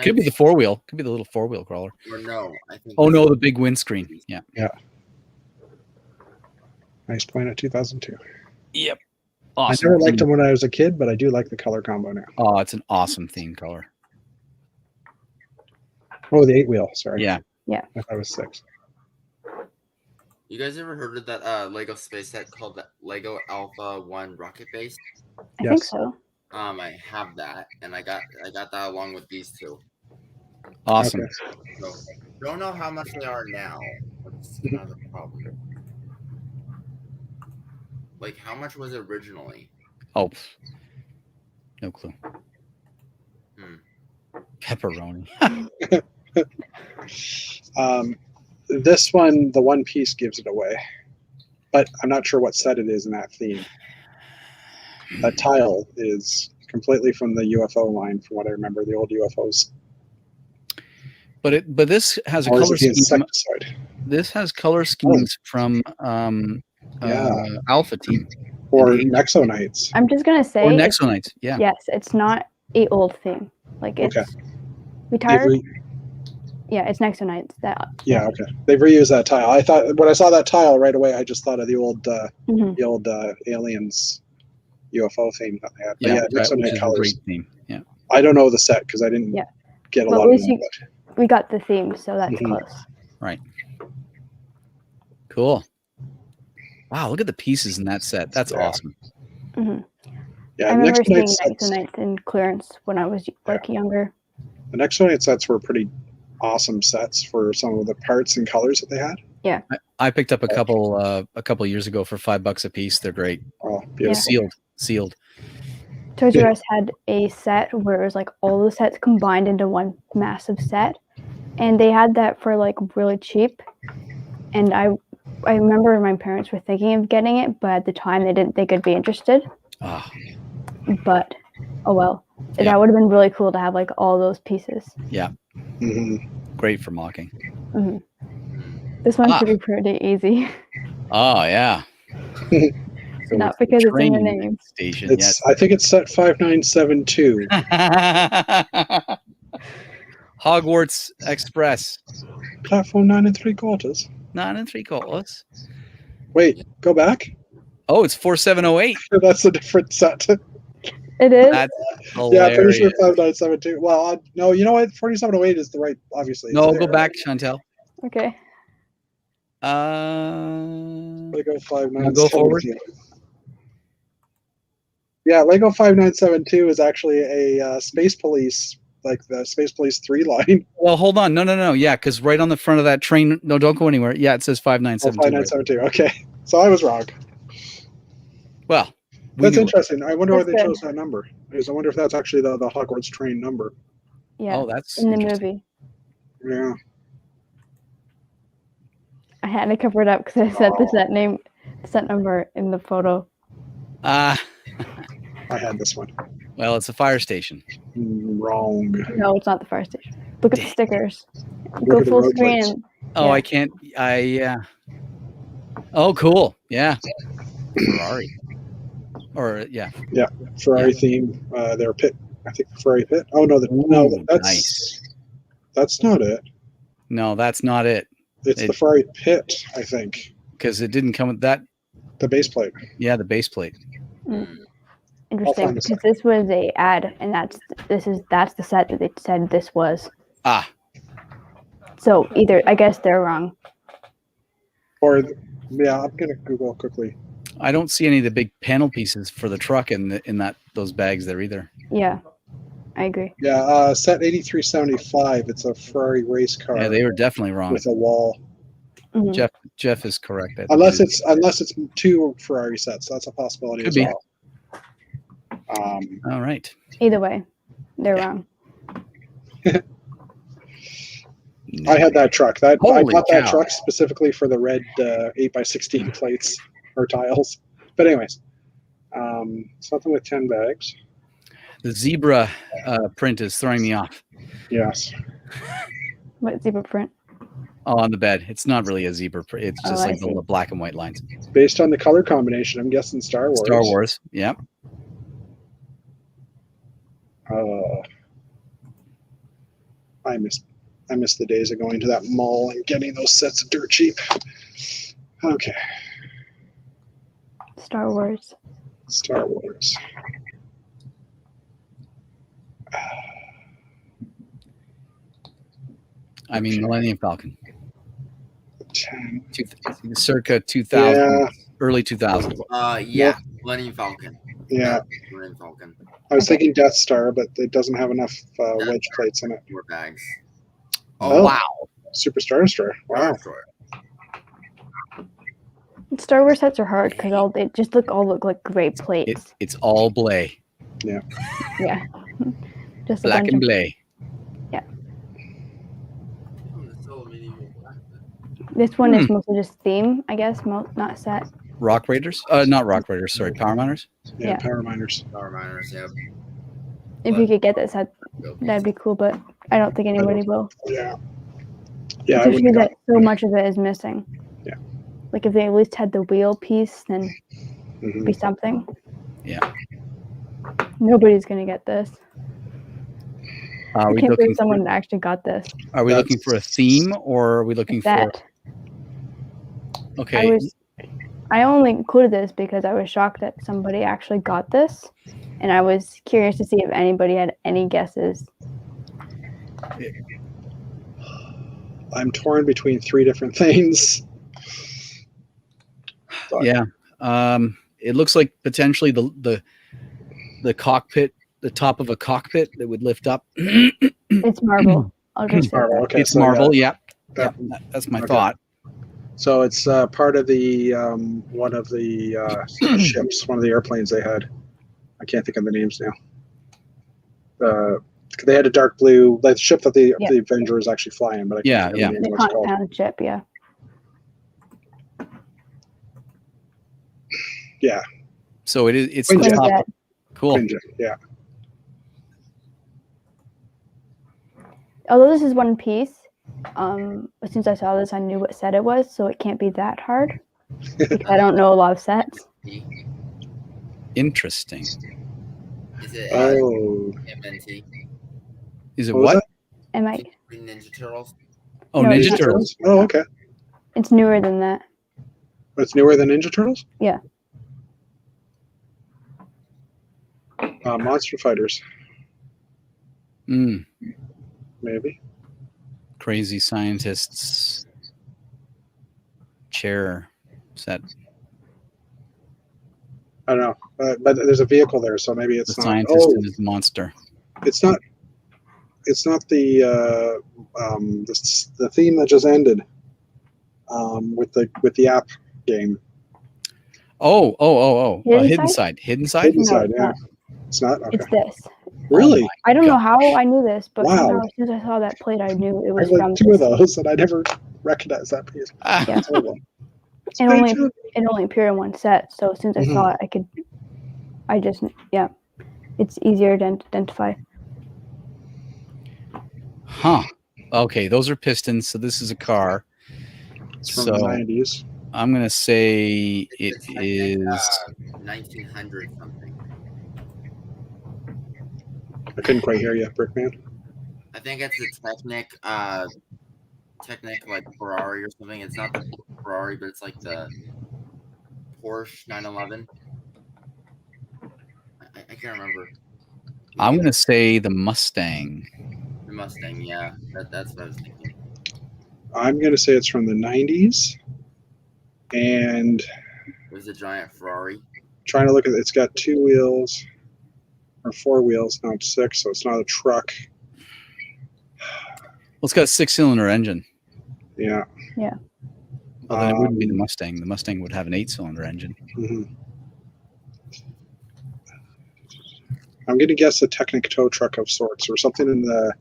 could be the 4-wheel. Could be the little 4-wheel crawler. Or no, I think. Oh no, the big windscreen. Yeah. Yeah. Nice point at 2002. Yep. Awesome. I never liked them when I was a kid, but I do like the color combo now. Oh, it's an awesome theme color. Oh, the 8-wheel. Sorry. Yeah. Yeah. I thought it was 6. You guys ever heard of that Lego space set called the Lego Alpha 1 Rocket Base? I think so. I have that, and I got that along with these two. Awesome. Okay. So, don't know how much they are now. That's not the problem. Like, how much was it originally? Oh, no clue. Hmm. Pepperoni. This one, the one piece gives it away, but I'm not sure what set it is in that theme. That tile is completely from the UFO line, from what I remember, the old UFOs. But this has a Or is color it the scheme. insecticide? This has color schemes from Alpha Team Or Nexonites. I'm just gonna say or Nexonites. Yeah. yes, it's not a old thing. Like it's Okay. retired. Yeah, it's Nexonites. That Yeah, okay. They've reused that tile. I thought when I saw that tile right away, I just thought of the old aliens UFO theme that they had. But Yeah, yeah, which Nexonite is a colors. great theme. Yeah. I don't know the set because I didn't get a Well, lot at of least them. we got the theme, so that's Mhm. close. Right. Cool. Wow, look at the pieces in that set. That's Yeah. awesome. hmm Yeah, I remember seeing Nexonite sets, Nexonites in clearance when I was like younger. the Nexonite sets were pretty awesome sets for some of the parts and colors that they had. I picked up a couple years ago for $5 a piece. They're great. Oh, beautiful. Sealed. Toys R Us had a set where it was like all the sets combined into one massive set, and they had that for like really cheap. And I remember my parents were thinking of getting it, but at the time they didn't think I'd be interested. Ah, But oh well, Yeah. that would have been really cool to have like all those pieces. Mhm. great for mocking. hmm This one should be pretty easy, Oh yeah. So not it's the because it's in the train name. station. It's I think it's set 5972. Yes. Hogwarts Express. Platform 9 3/4. 9 3/4. Wait, go back. Oh, it's 4708. That's a different set. It is. That's Yeah, I'm pretty sure hilarious. 5972. Well, no, you know what? 4708 is the right, obviously. It's No, there, go back, right? Chantel. Okay. Lego 5972. Go forward. Yeah, Lego 5972 is actually a Space Police, like the Space Police 3 line. Well, hold on. No. Yeah, because right on the front of that train. No, don't go anywhere. Yeah, it says Oh, 5972. 5972. Okay. So I was wrong. Well, That's interesting. I wonder why That's they good. chose that number. Because I wonder if that's actually the Hogwarts train number. Yeah. Oh, that's in the interesting. movie. Yeah. I had to cover it up because I said the set number in the photo. I had this one. Well, it's a fire station. Wrong. No, it's not the fire station. Look at the stickers. Look Go at the full road screen. plates. And, Oh, Yeah. I can't. Yeah. Oh, cool. Yeah. Ferrari. Or yeah. Ferrari theme. Their pit. I think the Ferrari pit. Oh no, Ooh, that's nice. That's not it. No, that's not it. It's the Ferrari pit, I think. Because it didn't come with that. The base plate. Yeah, the base plate. Interesting, find this because this was a ad, and that's the set that they said this was. Ah, So either I guess they're wrong. Or yeah, I'm gonna Google quickly. I don't see any of the big panel pieces for the truck in those bags there either. Yeah, I agree. Yeah, set 8375. It's a Ferrari race car Yeah, they were definitely wrong. with a wall. Mhm. Jeff is correct. I think Unless it is. it's two Ferrari sets, that's a possibility Could as be. well. All right. Either way, they're wrong. I had that truck. I Holy bought that cow. truck specifically for the red 8x16 plates or tiles. But anyways, something with 10 bags. The zebra print is throwing me off. Yes. What zebra print? on the bed. It's not really a zebra. It's Oh, just I like the see. black and white lines. Based on the color combination, I'm guessing Star Wars. Star Wars. Yeah. I miss the days of going to that mall and getting those sets of dirt cheap. Okay, Star Wars. Star Wars. I mean, Millennium Falcon. 10. Circa 2000, Yeah, early 2000s. Yeah, Millennium Falcon. yeah. Millennium Falcon. I was Okay. thinking Death Star, but it doesn't have enough wedge plates in it. More bags. Oh. Wow. Super Star Destroyer. Wow. Star Wars sets are hard because they just all look like great plates. It's all Blay. Yeah. Just a Black bunch and of, Blay. this one is mostly just theme, I guess, not set. Rock Raiders? Not Rock Raiders. Sorry, Power Miners. Yeah, Yeah. Power Miners. Power Miners, yeah. If you could get that set, that'd be cool, but I don't think anybody will. Yeah. Yeah, I Especially wouldn't that so much of it is missing. Yeah. Like if they at least had the wheel piece, then Mhm. be something. Yeah. Nobody's gonna get this. Are I we can't looking? believe someone actually got this. Are we looking for a theme, or are we looking for? That Okay. I only included this because I was shocked that somebody actually got this, and I was curious to see if anybody had any guesses. I'm torn between 3 different things. Yeah. It looks like potentially the cockpit, the top of a cockpit that would lift up. It's Marvel. I'll just say Marvel. that. Okay, It's so Marvel. Yeah. that- That's my okay. thought. So it's part of the one of the ships, one of the airplanes they had. I can't think of the names now. They had a dark blue, like the ship that the Avenger is actually flying, but I Yeah, can't yeah. think of the name The of what it's called. compound ship, yeah. Yeah, So it's Quinjet. the top. Quinjet. Cool. Quinjet, yeah. Although this is one piece, as soon as I saw this, I knew what set it was, so it can't be that hard. Because I don't know a lot of sets. Interesting. Is it Oh, MNT? Is it What was what? Am I? Green Ninja Turtles? Oh, No, Ninja it's- Turtles. Oh, okay. It's newer than that. It's newer than Ninja Turtles? Yeah. Monster Fighters, Mm, maybe. crazy scientists. Chair set. I don't know, but there's a vehicle there, so maybe it's The not. scientist Oh, and his monster. it's not. It's not the the theme that just ended with the app game. Oh. Hidden Hidden Side? Side. Hidden Side. Hidden No, Side, it's yeah. not. It's not okay. It's this. Really? I don't know God. how I knew this, but Wow. somehow as soon as I saw that plate, I knew it I was have from like 2 of this. those, and I never recognized that piece. Ah, Yeah. Terrible. It only appeared in one set, so as soon as I Mhm. saw it, it's easier to identify. Huh. Okay, those are pistons. So this is a car. It's from So the 90s. I'm gonna say it It's, I think, is. 1900 something. I couldn't quite hear you, Brickman. I think it's the Technic like Ferrari or something. It's not the Ferrari, but it's like the Porsche 911. I can't remember. I'm gonna say the Mustang. The Mustang, yeah. That's what I was thinking. I'm going to say it's from the 90s. And It was a giant Ferrari. trying to look at it, it's got 2 wheels or 4 wheels, not 6, so it's not a truck. Well, it's got a 6-cylinder engine. Yeah. Well, then it wouldn't be the Mustang. The Mustang would have an 8-cylinder engine. Mhm. I'm going to guess a Technic tow truck of sorts or something in the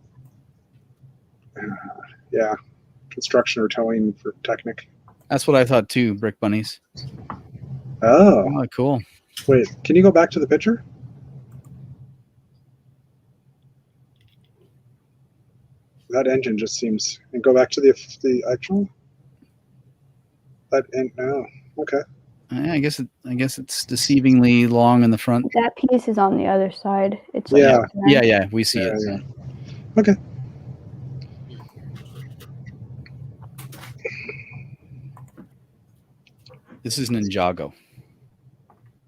construction or towing for Technic. That's what I thought too. Brick bunnies. Oh, Oh, cool. wait, can you go back to the picture? That engine just seems. And go back to the actual. That and no. Okay. I guess it's deceivingly long in the front. That piece is on the other side. It's like Yeah. Yeah, we see it. Yeah. Okay. This is Ninjago,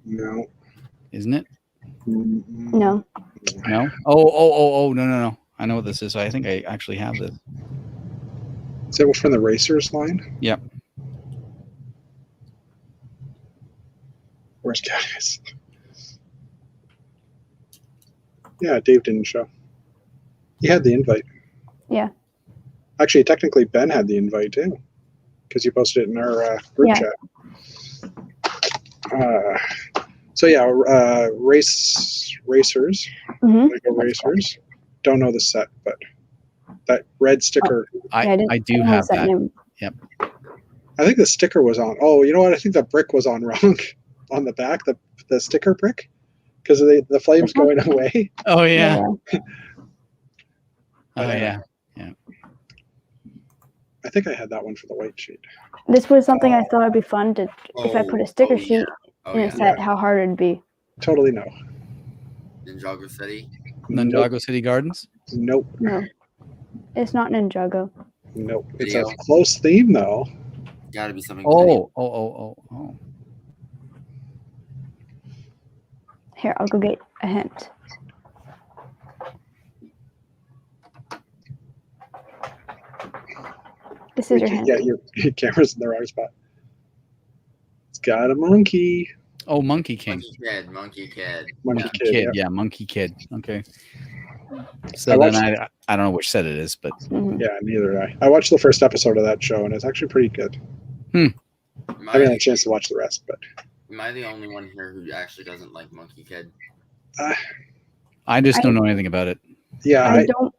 No. isn't it? No. No. Oh, no. I know what this is. So I think I actually have this. Is that from the Racers line? Yep. Where's guys? Yeah, Dave didn't show. He had the invite. Yeah. Actually, technically, Ben had the invite too, because you posted it in our group Yeah. chat. So yeah, racers, Mm-hmm. Lego Racers. Don't know the set, but that red sticker. I do have that. Name. I think the sticker was on. Oh, you know what? I think the brick was on wrong on the back. The sticker brick, because of the flames going away. Oh yeah. Yeah. Oh yeah. I think I had that one for the white sheet. This was something I thought would be fun to if I put a sticker sheet in a yeah. set, how hard it'd be. Totally no. Ninjago City. Ninjago City Gardens. Nope. No. It's not Ninjago. Nope. It's Video. a close theme though. Got to be something. Oh. Here, I'll go get a hint. This is your hint. Yeah, your camera's in the wrong spot. It's got a monkey. Oh, Monkey King. Monkey Kid. Monkey Yeah. Kid. Yeah, Monkey Kid. Okay. So then I don't know which set it is, but Mhm. Yeah, neither did I. I watched the first episode of that show, and it's actually pretty good. I haven't had a chance to watch the rest, but Am I the only one here who actually doesn't like Monkey Kid? I just don't know anything about it. yeah, I don't.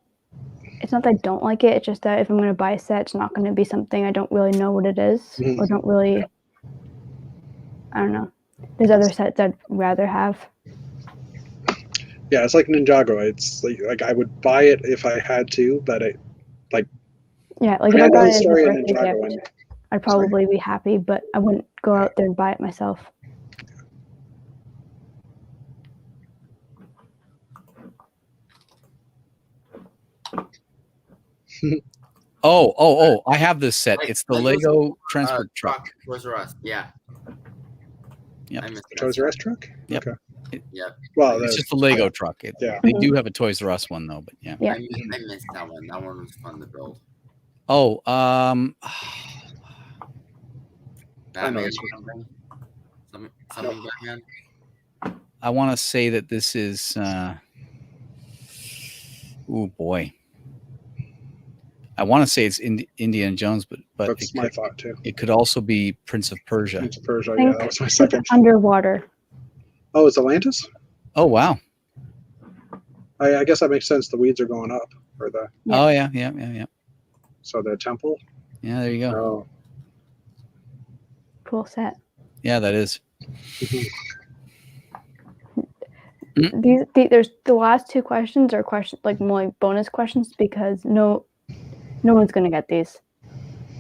It's not that I don't like it. It's just that if I'm going to buy a set, it's not going to be something I don't really know what it is, Mhm. or don't really. I don't know. There's other sets I'd rather have. yeah, it's like Ninjago. It's like I would buy it if I had to, but Yeah, like I if I know got the it as a story in birthday Ninjago, gift, I'd probably be happy, but I wouldn't go out there and buy it myself. Oh, I have this set. Wait, It's the Legos- Lego transport truck. Toys R Us. Yeah. Yep. I missed that Toys set. R Us truck. Yep. Okay. Yep. Well, It's just the Lego truck. Yeah. They do have a Toys R Us one though, but yeah. Yeah. I missed that one. That one was fun to build. Oh, Batman it's- something. Something Batman. I want to say that this is. Oh boy. I want to say it's Indiana Jones, but that's my thought too. it could also be Prince of Persia. Prince of Persia. I Yeah, think that was my it's second. underwater. Oh, it's Atlantis. Oh wow. I guess that makes sense. The weeds are going up, or the Yeah. Oh yeah. so the temple. Yeah, there you go. Oh, Cool set. Yeah, that is. There's the last two questions are questions like more like bonus questions because no one's gonna get these.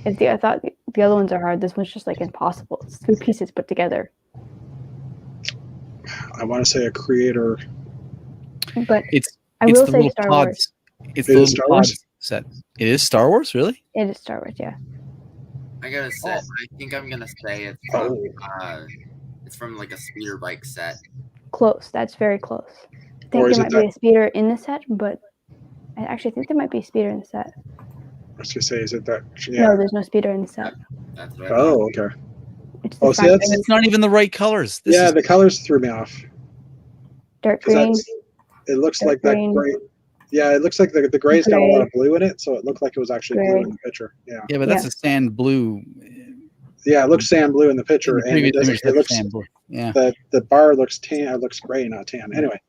I thought the other ones are hard. This one's just like impossible. It's two pieces put together. I want to say a creator. But It's I it's will the say little Star Wars. pods. It's It the is little Star Wars? pods set. It is Star Wars, really? It is Star Wars, yeah. I gotta say, I think I'm gonna say it's from like a speeder bike set. Close. That's very close. I think Or is there it might be a speeder in the set, but I actually think there might be a speeder in the set. I was gonna say, is it that? Yeah. No, there's no speeder in the set. That's what I Oh, okay. It's Oh, the see, front that's- and It's not even the right colors. This Yeah, is the colors threw me off. dark 'Cause green. it looks dark like that green. gray. Yeah, it looks like the gray's got a lot Gray. of blue in it, so it looked like it was actually Gray. blue in the picture. Yeah, yeah, but that's a sand blue. yeah, it looks sand blue in the In picture, the and it, previous image, it looks sand blue. Yeah. the bar looks tan. It looks gray, not tan. Anyway,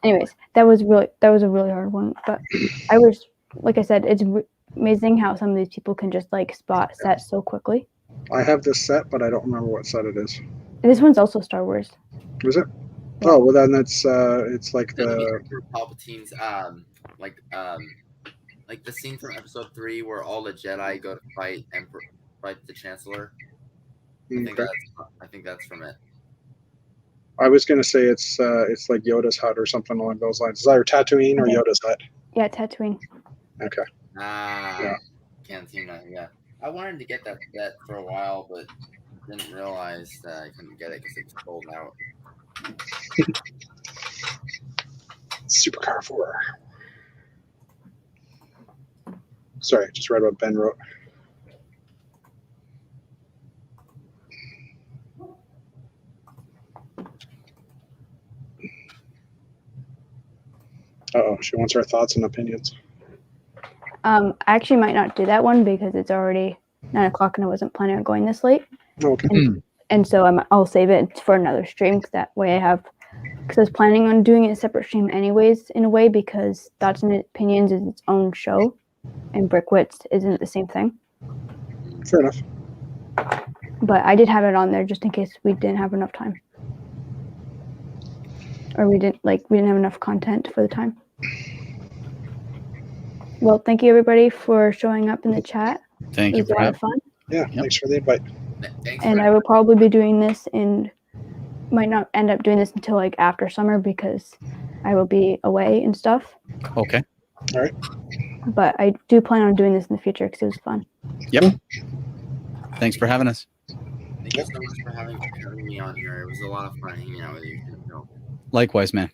Anyways, that was a really hard one. But I was like I said, it's amazing how some of these people can just like spot sets so quickly. I have this set, but I don't remember what set it is. This one's also Star Wars. Is it? Oh well, then that's it's like The the Palpatine's like the scene from episode 3 where all the Jedi go to fight the Chancellor. Okay. I think that's from it. I was gonna say it's like Yoda's hut or something along those lines. Is that either Tatooine or Okay. Yoda's hut? Yeah, Tatooine. Okay. Yeah. Cantina. Yeah, I wanted to get that for a while, but didn't realize that I couldn't get it because it was sold out. Supercar 4. Sorry, I just read what Ben wrote. Uh-oh, she wants our thoughts and opinions. I actually might not do that one because it's already 9 o'clock and I wasn't planning on going this late. Okay. And so I'll save it for another stream because that way because I was planning on doing it a separate stream anyways in a way because Thoughts and Opinions is its own show and Brickwits isn't the same thing. Fair enough. But I did have it on there just in case we didn't have enough time. Or we didn't have enough content for the time. Well, thank you everybody for showing up in the chat. Thank It you was a for lot of having. fun. Yeah, thanks for the invite. Thanks. And I will probably be doing this might not end up doing this until like after summer because I will be away and stuff. Okay. All right. But I do plan on doing this in the future because it was fun. Yep. Thanks for having us. Thank you so much for having me on here. It was a lot of fun hanging out with you. Likewise, man.